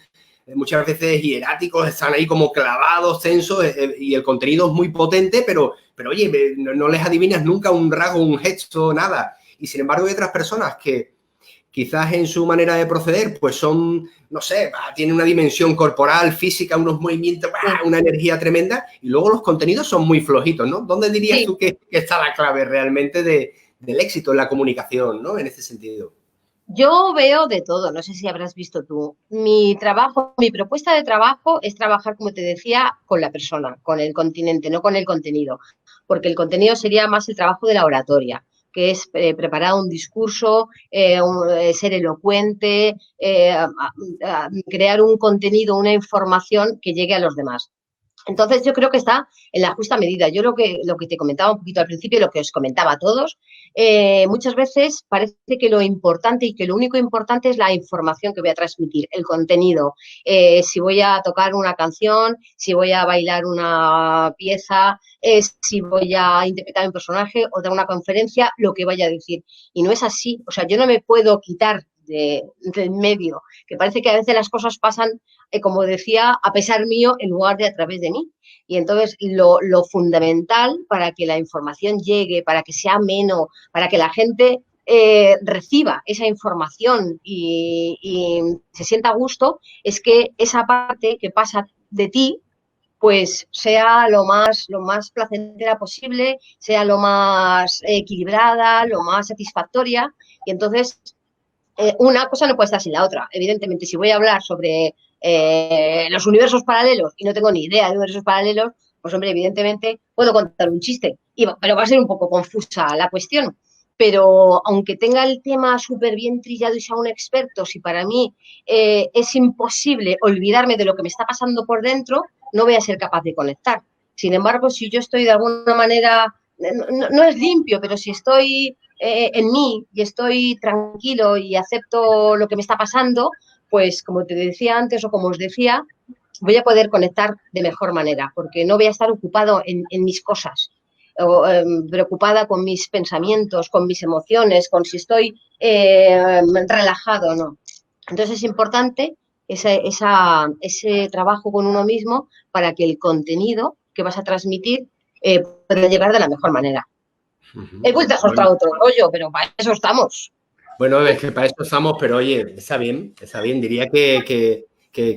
muchas veces hieráticos, están ahí como clavados, tensos, y el contenido es muy potente, pero oye, no les adivinas nunca un rasgo, un gesto, nada. Y sin embargo hay otras personas que quizás en su manera de proceder, pues son, no sé, tienen una dimensión corporal, física, unos movimientos, Sí, una energía tremenda, y luego los contenidos son muy flojitos, ¿no? ¿Dónde dirías sí. tú que está la clave realmente del éxito en la comunicación, ¿no? En ese sentido. Yo veo de todo, no sé si habrás visto tú. Mi trabajo, mi propuesta de trabajo es trabajar, como te decía, con la persona, con el continente, no con el contenido, porque el contenido sería más el trabajo de la oratoria, que es preparar un discurso, ser elocuente, crear un contenido, una información que llegue a los demás. Entonces, yo creo que está en la justa medida. Yo lo que te comentaba un poquito al principio, lo que os comentaba a todos, muchas veces parece que lo importante y que lo único importante es la información que voy a transmitir, el contenido. Si voy a tocar una canción, si voy a bailar una pieza, si voy a interpretar un personaje o dar una conferencia, lo que vaya a decir. Y no es así. O sea, yo no me puedo quitar del medio, que parece que a veces las cosas pasan como decía, a pesar mío en lugar de a través de mí. Y entonces lo fundamental para que la información llegue, para que sea ameno, para que la gente reciba esa información y se sienta a gusto, es que esa parte que pasa de ti, pues sea lo más placentera posible, sea lo más equilibrada, lo más satisfactoria. Y entonces una cosa no puede estar sin la otra. Evidentemente, si voy a hablar sobre los universos paralelos y no tengo ni idea de universos paralelos, pues hombre, evidentemente puedo contar un chiste, pero va a ser un poco confusa la cuestión. pero aunque tenga el tema súper bien trillado y sea un experto, si para mí es imposible olvidarme de lo que me está pasando por dentro, no voy a ser capaz de conectar. Sin embargo, si yo estoy de alguna manera, no es limpio, pero si estoy en mí y estoy tranquilo y acepto lo que me está pasando, pues como te decía antes o como os decía, voy a poder conectar de mejor manera, porque no voy a estar ocupado en mis cosas, o, preocupada con mis pensamientos, con mis emociones, con si estoy relajado o no. Entonces es importante ese trabajo con uno mismo para que el contenido que vas a transmitir pueda llegar de la mejor manera. He vuelto a soltar otro rollo, pero para eso estamos. Bueno, es que para eso estamos, pero oye, está bien, está bien. Diría que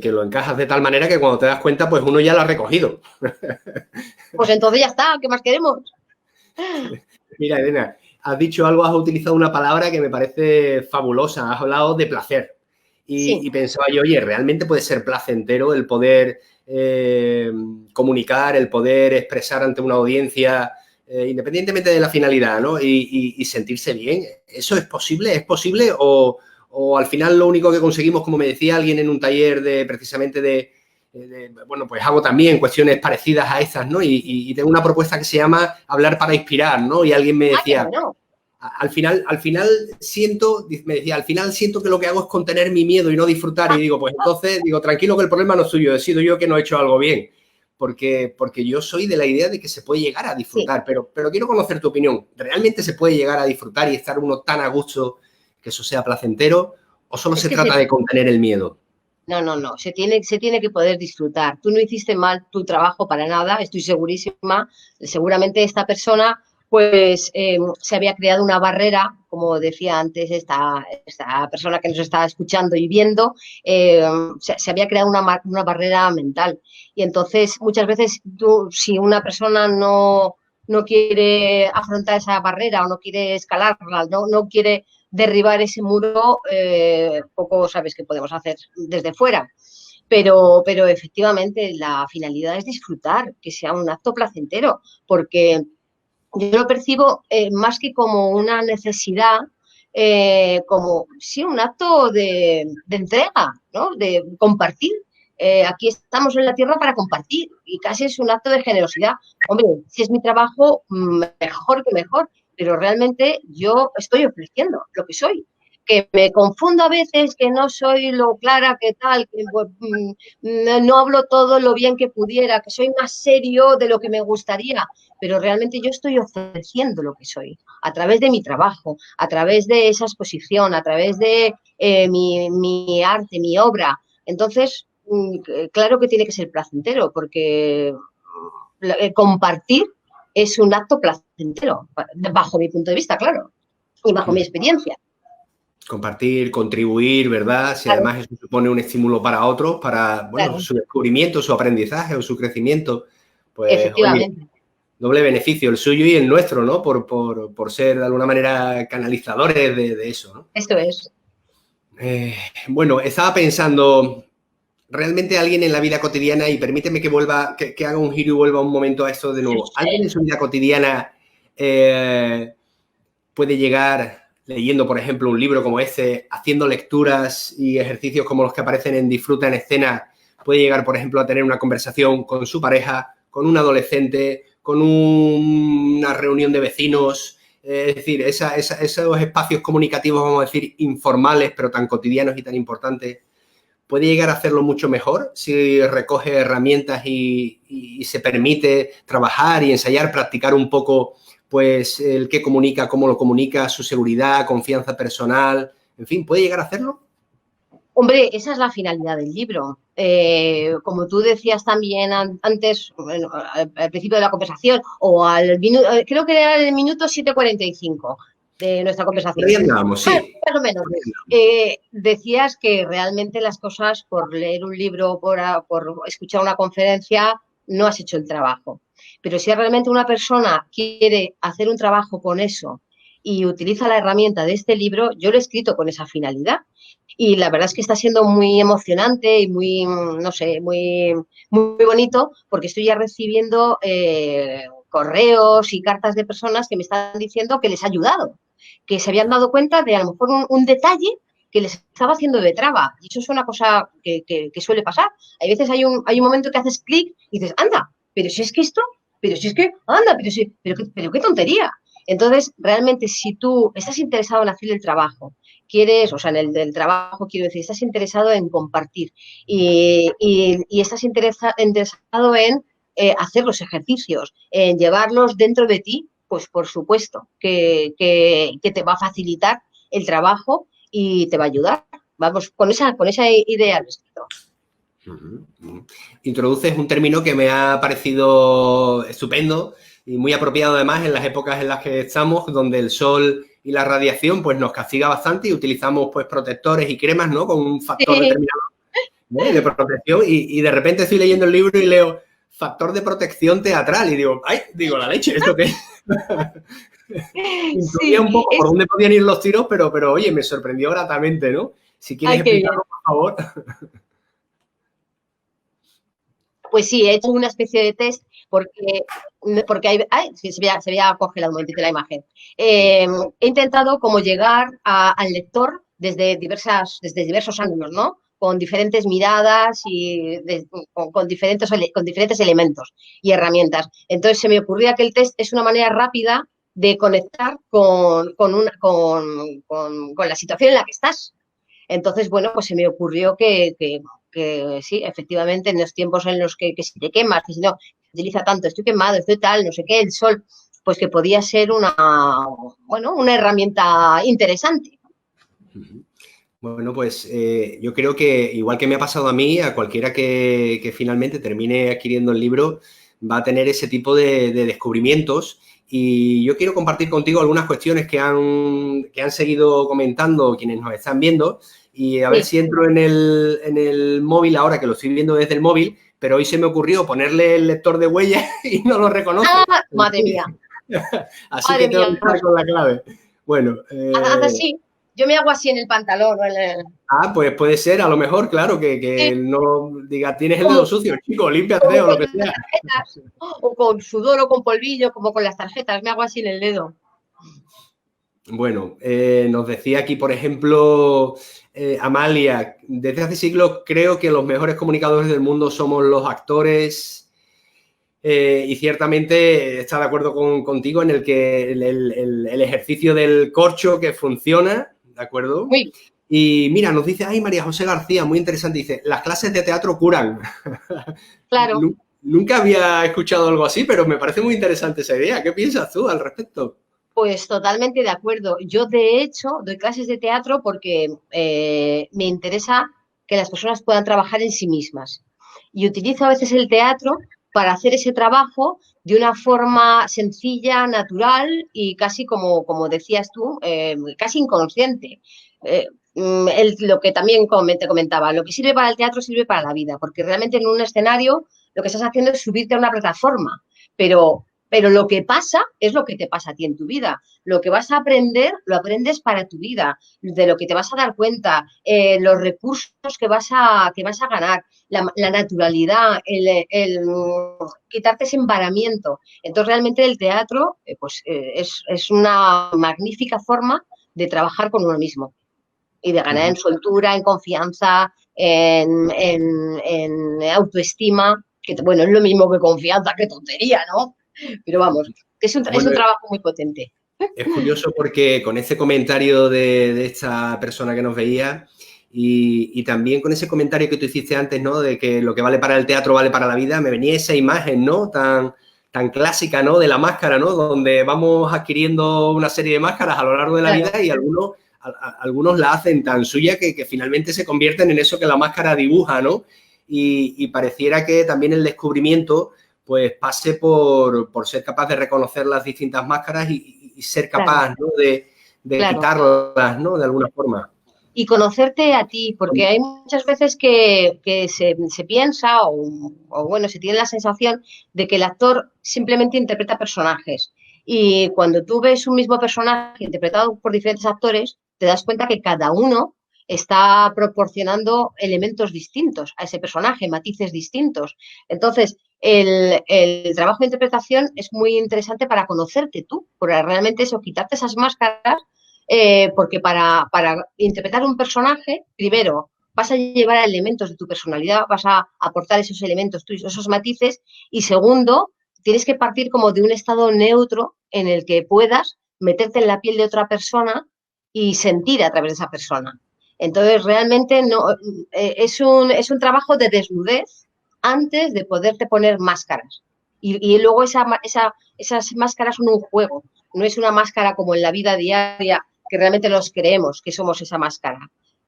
lo encajas de tal manera que cuando te das cuenta, pues uno ya lo ha recogido. Pues entonces ya está, ¿qué más queremos? Mira, Elena, has dicho algo, has utilizado una palabra que me parece fabulosa, has hablado de placer. Sí. Y pensaba yo, oye, ¿realmente puede ser placentero el poder comunicar, el poder expresar ante una audiencia, independientemente de la finalidad, ¿no? Y sentirse bien? ¿Eso es posible? ¿Es posible? ¿O al final lo único que conseguimos, como me decía alguien en un taller precisamente bueno, pues hago también cuestiones parecidas a esas, ¿no? Y tengo una propuesta que se llama hablar para inspirar, ¿no? Y alguien me decía, bueno. al final me decía, al final siento que lo que hago es contener mi miedo y no disfrutar. Y digo, pues entonces, digo, tranquilo que el problema no es suyo, he sido yo que no he hecho algo bien. Porque yo soy de la idea de que se puede llegar a disfrutar, sí. Pero quiero conocer tu opinión. ¿Realmente se puede llegar a disfrutar y estar uno tan a gusto que eso sea placentero? ¿O solo se trata de contener el miedo? No. Se tiene que poder disfrutar. Tú no hiciste mal tu trabajo para nada, estoy segurísima. Seguramente esta persona, pues, se había creado una barrera, como decía antes esta persona que nos está escuchando y viendo, se había creado una barrera mental. Y entonces, muchas veces, si una persona no quiere afrontar esa barrera o no quiere escalarla, no quiere derribar ese muro, poco sabes que podemos hacer desde fuera. Pero efectivamente la finalidad es disfrutar, que sea un acto placentero, porque yo lo percibo más que como una necesidad, como sí un acto de entrega, ¿no? De compartir. Aquí estamos en la tierra para compartir y casi es un acto de generosidad. Hombre, si es mi trabajo, mejor que mejor, pero realmente yo estoy ofreciendo lo que soy. Que me confundo a veces, que no soy lo clara que tal, que no hablo todo lo bien que pudiera, que soy más serio de lo que me gustaría, pero realmente yo estoy ofreciendo lo que soy, a través de mi trabajo, a través de esa exposición, a través de mi arte, mi obra. Entonces, claro que tiene que ser placentero, porque compartir es un acto placentero, bajo mi punto de vista, claro, y bajo mi experiencia. Compartir, contribuir, ¿verdad? Si claro. Además eso supone un estímulo para otros, para, bueno, claro. Su descubrimiento, su aprendizaje o su crecimiento, pues, efectivamente. Oye, doble beneficio, el suyo y el nuestro, ¿no? Por ser, de alguna manera, canalizadores de eso, ¿no? Esto es. Bueno, estaba pensando, realmente alguien en la vida cotidiana, y permíteme que vuelva, que haga un giro y vuelva un momento a esto de nuevo, sí. ¿Alguien en su vida cotidiana puede llegar leyendo, por ejemplo, un libro como este, haciendo lecturas y ejercicios como los que aparecen en Disfruta en Escena, puede llegar, por ejemplo, a tener una conversación con su pareja, con un adolescente, con una reunión de vecinos? Es decir, esos espacios comunicativos, vamos a decir, informales, pero tan cotidianos y tan importantes, puede llegar a hacerlo mucho mejor si recoge herramientas y se permite trabajar y ensayar, practicar un poco pues el que comunica, cómo lo comunica, su seguridad, confianza personal, en fin, ¿puede llegar a hacerlo? Hombre, esa es la finalidad del libro. Como tú decías también antes, bueno, al principio de la conversación, o creo que era el minuto 7:45 de nuestra conversación. Ahí andamos, sí. Más o menos. Decías que realmente las cosas, por leer un libro, por escuchar una conferencia, no has hecho el trabajo. Pero si realmente una persona quiere hacer un trabajo con eso y utiliza la herramienta de este libro, yo lo he escrito con esa finalidad. Y la verdad es que está siendo muy emocionante y muy, no sé, muy bonito, porque estoy ya recibiendo correos y cartas de personas que me están diciendo que les ha ayudado. que se habían dado cuenta de a lo mejor un detalle que les estaba haciendo de traba. Y eso es una cosa que suele pasar. Hay veces hay un momento que haces clic y dices, anda, pero si es que esto, pero si es que, anda, pero qué tontería. Entonces, realmente, si tú estás interesado en hacer el trabajo, quieres, o sea, en el del trabajo, quiero decir, estás interesado en compartir y estás interesado en hacer los ejercicios, en llevarlos dentro de ti, pues por supuesto que te va a facilitar el trabajo y te va a ayudar. Vamos, con esa idea lo escrito. Introduces un término que me ha parecido estupendo y muy apropiado además en las épocas en las que estamos, donde el sol y la radiación pues nos castiga bastante y utilizamos pues protectores y cremas, ¿no? Con un factor determinado de protección y de repente estoy leyendo el libro y leo factor de protección teatral y digo, ¡ay! Digo, la leche, ¿esto qué es? Intuía un poco por dónde podían ir los tiros, pero oye, me sorprendió gratamente, ¿no? Si quieres explicarlo, por favor. Pues sí, he hecho una especie de test porque hay, se veía congelado un momentito la imagen. He intentado como llegar al lector desde diversos ángulos, ¿no? Con diferentes miradas y con diferentes elementos y herramientas. Entonces se me ocurría que el test es una manera rápida de conectar con la situación en la que estás. Entonces, bueno, pues se me ocurrió que sí, efectivamente, en los tiempos en los que si te quemas, que si no, se utiliza tanto, estoy quemado, estoy tal, no sé qué, el sol, pues que podía ser una herramienta interesante. Bueno, pues yo creo que, igual que me ha pasado a mí, a cualquiera que finalmente termine adquiriendo el libro, va a tener ese tipo de descubrimientos. Y yo quiero compartir contigo algunas cuestiones que han seguido comentando quienes nos están viendo y a ver si entro en el móvil ahora, que lo estoy viendo desde el móvil, pero hoy se me ocurrió ponerle el lector de huellas y no lo reconoce. ¡Ah, madre mía! Así que tengo que estar con la clave. Bueno. Haz así. Yo me hago así en el pantalón. Pues puede ser, a lo mejor, claro, que no diga, tienes el dedo sucio, chico, límpiate o lo que sea. O con sudor o con polvillo, como con las tarjetas, me hago así en el dedo. Bueno, nos decía aquí, por ejemplo, Amalia, desde hace siglos creo que los mejores comunicadores del mundo somos los actores y ciertamente está de acuerdo contigo en el que el ejercicio del corcho que funciona, ¿de acuerdo? Muy. Y mira, nos dice, ay, María José García, muy interesante, dice, las clases de teatro curan. Claro. Nunca había escuchado algo así, pero me parece muy interesante esa idea. ¿Qué piensas tú al respecto? Pues totalmente de acuerdo. Yo, de hecho, doy clases de teatro porque me interesa que las personas puedan trabajar en sí mismas. Y utilizo a veces el teatro para hacer ese trabajo de una forma sencilla, natural y casi como decías tú, casi inconsciente. Lo que también te comentaba, lo que sirve para el teatro sirve para la vida, porque realmente en un escenario lo que estás haciendo es subirte a una plataforma, pero lo que pasa es lo que te pasa a ti en tu vida. Lo que vas a aprender, lo aprendes para tu vida, de lo que te vas a dar cuenta, los recursos que vas a ganar, la naturalidad, el quitarte ese embaramiento. Entonces, realmente el teatro es una magnífica forma de trabajar con uno mismo y de ganar en soltura, en confianza, en autoestima, que bueno, es lo mismo que confianza, que tontería, ¿no? Pero vamos, es un trabajo muy potente. Es curioso porque con ese comentario de esta persona que nos veía y también con ese comentario que tú hiciste antes, ¿no? De que lo que vale para el teatro vale para la vida, me venía esa imagen, ¿no? Tan clásica, ¿no? De la máscara, ¿no? Donde vamos adquiriendo una serie de máscaras a lo largo de la vida y algunos la hacen tan suya que finalmente se convierten en eso que la máscara dibuja, ¿no? Y pareciera que también el descubrimiento pues pase por ser capaz de reconocer las distintas máscaras y ser capaz, ¿no? de quitarlas, ¿no? De alguna forma. Y conocerte a ti, porque hay muchas veces que se piensa o bueno, se tiene la sensación de que el actor simplemente interpreta personajes. Y cuando tú ves un mismo personaje interpretado por diferentes actores, te das cuenta que cada uno está proporcionando elementos distintos a ese personaje, matices distintos. Entonces, el trabajo de interpretación es muy interesante para conocerte tú, para realmente eso, quitarte esas máscaras, porque para interpretar un personaje, primero, vas a llevar elementos de tu personalidad, vas a aportar esos elementos tuyos, esos matices, y segundo, tienes que partir como de un estado neutro en el que puedas meterte en la piel de otra persona y sentir a través de esa persona. Entonces, realmente no, es un trabajo de desnudez antes de poderte poner máscaras. Y luego esas máscaras son un juego, no es una máscara como en la vida diaria, que realmente nos creemos que somos esa máscara.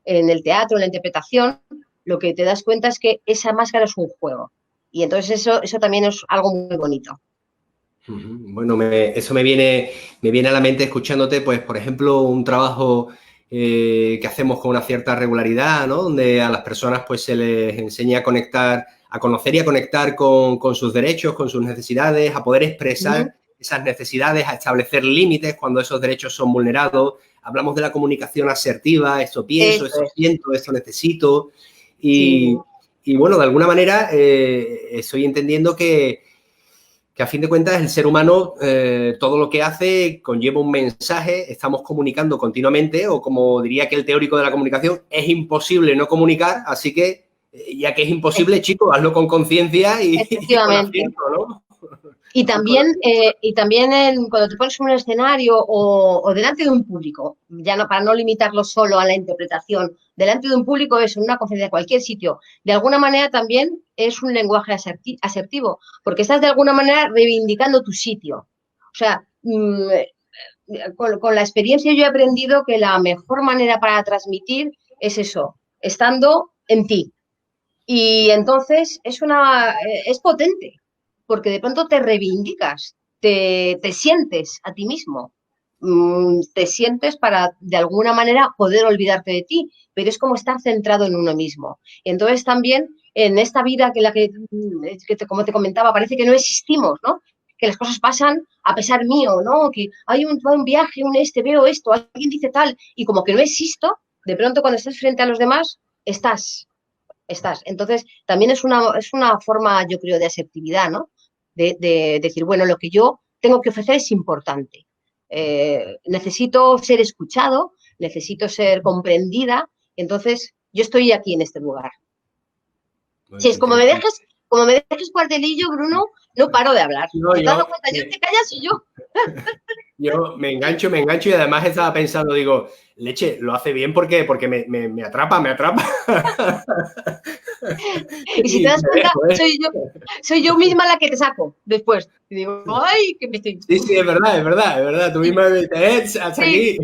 En el teatro, en la interpretación, lo que te das cuenta es que esa máscara es un juego. Y entonces eso también es algo muy bonito. Bueno, eso me viene a la mente escuchándote, pues, por ejemplo, un trabajo que hacemos con una cierta regularidad, ¿no? Donde a las personas, pues, se les enseña a conectar, a conocer y a conectar con sus derechos, con sus necesidades, a poder expresar esas necesidades, a establecer límites cuando esos derechos son vulnerados. Hablamos de la comunicación asertiva, esto pienso, esto siento, esto necesito. Y bueno, de alguna manera estoy entendiendo que a fin de cuentas el ser humano, todo lo que hace conlleva un mensaje, estamos comunicando continuamente, o como diría aquel teórico de la comunicación, es imposible no comunicar, así que, ya que es imposible, chicos, hazlo con conciencia y con acierto, ¿no? Y también, cuando te pones en un escenario o delante de un público, ya no, para no limitarlo solo a la interpretación, delante de un público es en una conferencia de cualquier sitio, de alguna manera también es un lenguaje asertivo, porque estás de alguna manera reivindicando tu sitio. O sea, con la experiencia yo he aprendido que la mejor manera para transmitir es eso, estando en ti. Y entonces es potente, porque de pronto te reivindicas, te sientes a ti mismo, te sientes para de alguna manera poder olvidarte de ti, pero es como estar centrado en uno mismo. Y entonces también en esta vida como te comentaba, parece que no existimos, ¿no? Que las cosas pasan a pesar mío, ¿no? Que hay un viaje, veo esto, alguien dice tal, y como que no existo, de pronto cuando estás frente a los demás, estás. Entonces, también es una forma, yo creo, de asertividad, ¿no? De decir, bueno, lo que yo tengo que ofrecer es importante. Necesito ser escuchado, necesito ser comprendida, entonces yo estoy aquí en este lugar. Bueno, Si es como me dejes cuartelillo, Bruno, no paro de hablar. No, ¿Te das cuenta? Yo te callas y yo. Yo me engancho y además estaba pensando, digo, leche, lo hace bien porque me atrapa. Y si te das cuenta, soy yo misma la que te saco después. Y digo, ay, que me estoy... Sí, es verdad. Tú misma me dices, hasta aquí.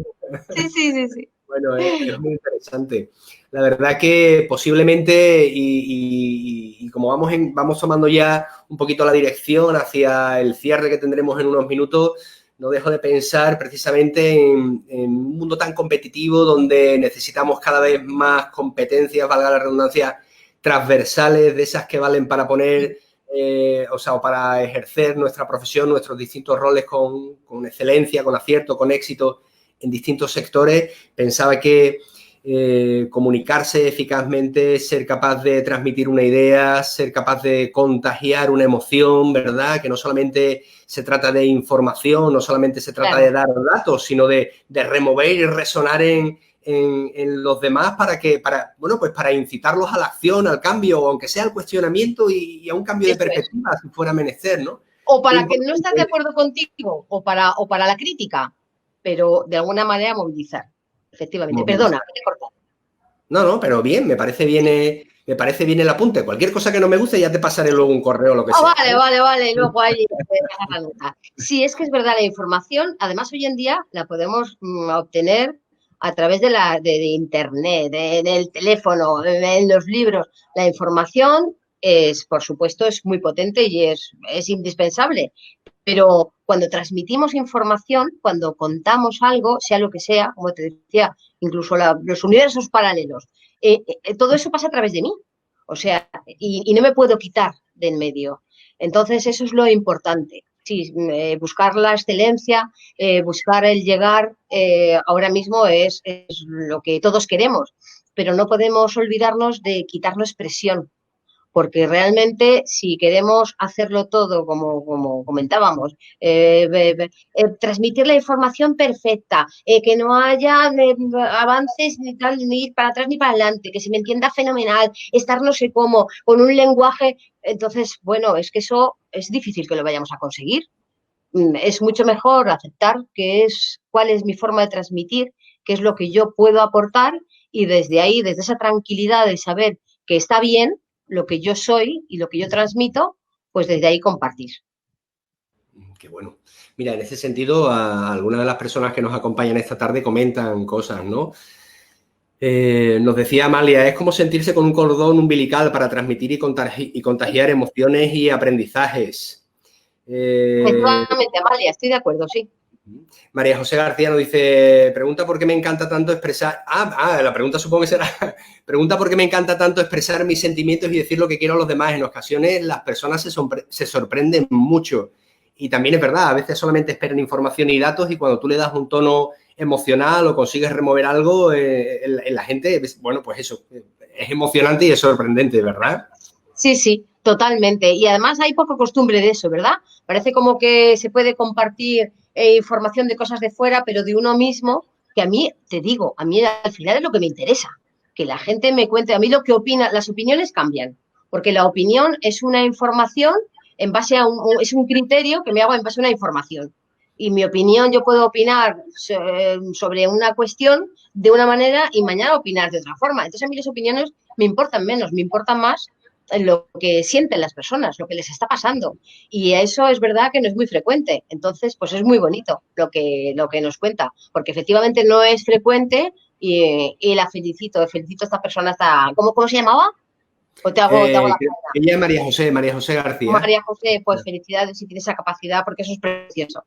Sí. Bueno, es muy interesante. La verdad que posiblemente, y como vamos tomando ya un poquito la dirección hacia el cierre que tendremos en unos minutos, no dejo de pensar precisamente en un mundo tan competitivo donde necesitamos cada vez más competencias, valga la redundancia, transversales, de esas que valen para poner, o para ejercer nuestra profesión, nuestros distintos roles con excelencia, con acierto, con éxito en distintos sectores. Pensaba que comunicarse eficazmente, ser capaz de transmitir una idea, ser capaz de contagiar una emoción, ¿verdad? Que no solamente se trata de información, no solamente se trata de dar datos, sino de remover y resonar en los demás para incitarlos a la acción, al cambio, o aunque sea al cuestionamiento y a un cambio de perspectiva, si fuera menester, ¿no? O para que no estás de acuerdo contigo, o para la crítica, pero de alguna manera movilizar, efectivamente. Perdona, te he cortado. No, pero bien, me parece bien el apunte. Cualquier cosa que no me guste ya te pasaré luego un correo o lo que sea. Vale, luego ahí la nota. Sí, es que es verdad, la información, además hoy en día la podemos obtener a través de internet, del teléfono, en los libros. La información por supuesto, es muy potente y es indispensable. Pero cuando transmitimos información, cuando contamos algo, sea lo que sea, como te decía, incluso los universos paralelos, todo eso pasa a través de mí. O sea, y no me puedo quitar de en medio. Entonces, eso es lo importante. Sí, buscar la excelencia, buscar el llegar, ahora mismo es lo que todos queremos. pero no podemos olvidarnos de quitarnos presión, porque realmente si queremos hacerlo todo como comentábamos, transmitir la información perfecta, que no haya avances ni tal, ni ir para atrás ni para adelante, que se me entienda fenomenal, estar no sé cómo, con un lenguaje, entonces, bueno, es que eso es difícil que lo vayamos a conseguir. Es mucho mejor aceptar cuál es mi forma de transmitir, qué es lo que yo puedo aportar y desde ahí, desde esa tranquilidad de saber que está bien lo que yo soy y lo que yo transmito, pues desde ahí compartir. Qué bueno. Mira, en ese sentido, algunas de las personas que nos acompañan esta tarde comentan cosas, ¿no? Nos decía Amalia, es como sentirse con un cordón umbilical para transmitir y contagiar emociones y aprendizajes. Efectivamente, Amalia, estoy de acuerdo, sí. María José García nos dice, pregunta por qué me encanta tanto expresar... la pregunta supongo que será, pregunta por qué me encanta tanto expresar mis sentimientos y decir lo que quiero a los demás. En ocasiones las personas se sorprenden mucho y también es verdad, a veces solamente esperan información y datos y cuando tú le das un tono emocional o consigues remover algo en la gente, bueno, pues eso, es emocionante y es sorprendente, ¿verdad? Sí, sí, totalmente. Y además hay poca costumbre de eso, ¿verdad? Parece como que se puede compartir información de cosas de fuera, pero de uno mismo, que a mí, te digo, a mí al final es lo que me interesa, que la gente me cuente a mí lo que opina. Las opiniones cambian, porque la opinión es una información en base a es un criterio que me hago en base a una información. Y mi opinión, yo puedo opinar sobre una cuestión de una manera y mañana opinar de otra forma. Entonces a mí las opiniones me importan menos, me importan más lo que sienten las personas, lo que les está pasando. Y eso es verdad que no es muy frecuente. Entonces, pues es muy bonito lo que nos cuenta, porque efectivamente no es frecuente y la felicito a esta persona. ¿Cómo se llamaba? ¿O te hago la Ella es María José García. María José, pues felicidades si tiene esa capacidad, porque eso es precioso.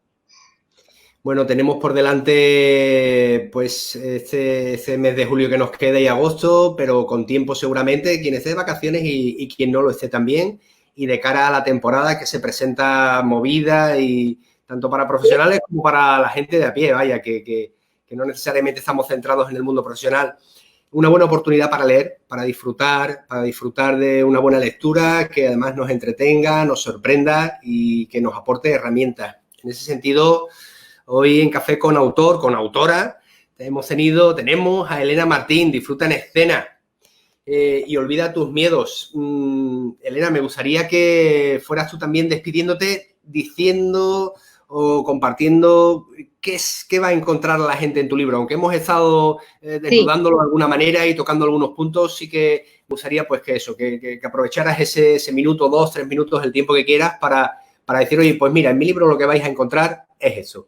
Bueno, tenemos por delante pues este mes de julio que nos queda y agosto, pero con tiempo seguramente, quien esté de vacaciones y quien no lo esté también. Y de cara a la temporada que se presenta movida y tanto para profesionales como para la gente de a pie, vaya, que no necesariamente estamos centrados en el mundo profesional. Una buena oportunidad para leer, para disfrutar de una buena lectura que además nos entretenga, nos sorprenda y que nos aporte herramientas. En ese sentido, hoy en Café con Autor, con autora, tenemos a Elena Martín, Disfruta en Escena y olvida tus miedos. Elena, me gustaría que fueras tú también despidiéndote, diciendo o compartiendo qué va a encontrar la gente en tu libro. Aunque hemos estado desnudándolo de alguna manera y tocando algunos puntos, sí que me gustaría pues que aprovecharas ese minuto, 2, 3 minutos, el tiempo que quieras para decir, oye, pues mira, en mi libro lo que vais a encontrar es eso.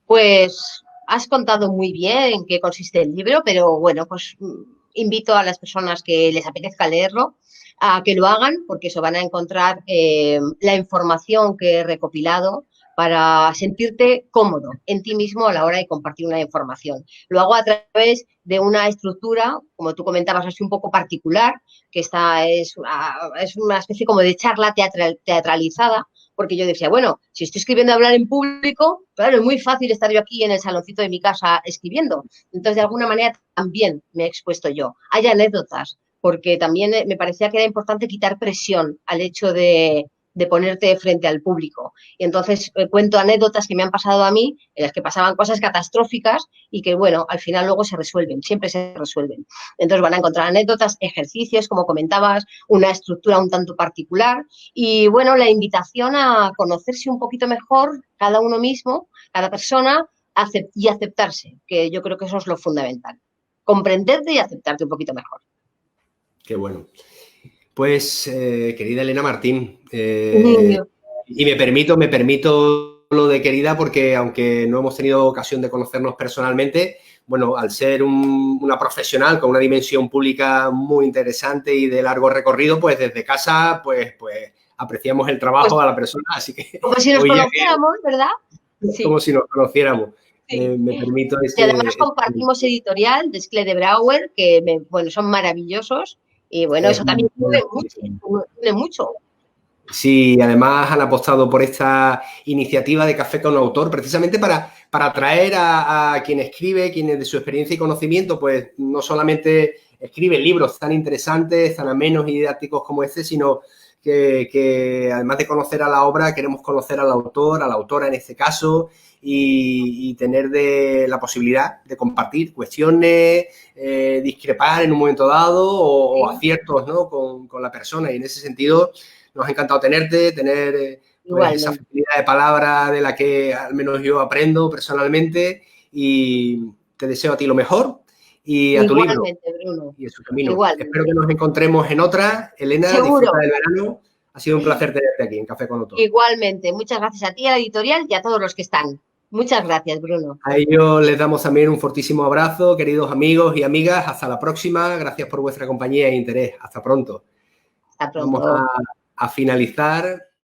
Pues has contado muy bien en qué consiste el libro, pero bueno, pues invito a las personas que les apetezca leerlo a que lo hagan, porque eso van a encontrar la información que he recopilado para sentirte cómodo en ti mismo a la hora de compartir una información. Lo hago a través de una estructura, como tú comentabas, así un poco particular, que es una especie como de charla teatralizada, porque yo decía, bueno, si estoy escribiendo a hablar en público, claro, es muy fácil estar yo aquí en el saloncito de mi casa escribiendo. Entonces, de alguna manera, también me he expuesto yo. Hay anécdotas, porque también me parecía que era importante quitar presión al hecho de ponerte frente al público. Y entonces cuento anécdotas que me han pasado a mí, en las que pasaban cosas catastróficas y que, bueno, al final luego se resuelven, siempre se resuelven. Entonces van a encontrar anécdotas, ejercicios, como comentabas, una estructura un tanto particular y, bueno, la invitación a conocerse un poquito mejor cada uno mismo, cada persona y aceptarse, que yo creo que eso es lo fundamental. Comprenderte y aceptarte un poquito mejor. Qué bueno. Pues, querida Elena Martín, y me permito lo de querida porque aunque no hemos tenido ocasión de conocernos personalmente, bueno, al ser una profesional con una dimensión pública muy interesante y de largo recorrido, pues desde casa, pues apreciamos el trabajo a la persona, así que... Como si nos conociéramos, ¿verdad? Sí. Como si nos conociéramos. Sí. Me permito ese... Y además compartimos editorial de Schle de Brouwer, que son maravillosos. Y bueno, eso también une mucho. Sí, además han apostado por esta iniciativa de Café con Autor precisamente para atraer a quien escribe, quienes de su experiencia y conocimiento, pues no solamente escribe libros tan interesantes, tan amenos y didácticos como este, sino que además de conocer a la obra, queremos conocer al autor, a la autora en este caso, y tener la posibilidad de compartir cuestiones, discrepar en un momento dado o aciertos, ¿no? con la persona. Y en ese sentido nos ha encantado tenerte, tener pues, esa facilidad de palabra de la que al menos yo aprendo personalmente, y te deseo a ti lo mejor y a tu libro Bruno. Y a su camino. Espero que nos encontremos en otra. Elena, disfruta del verano. Ha sido un placer tenerte aquí en Café con Autor. Igualmente. Muchas gracias a ti, a la editorial y a todos los que están. Muchas gracias, Bruno. A ellos les damos también un fortísimo abrazo, queridos amigos y amigas. Hasta la próxima. Gracias por vuestra compañía e interés. Hasta pronto. Hasta pronto. Vamos a finalizar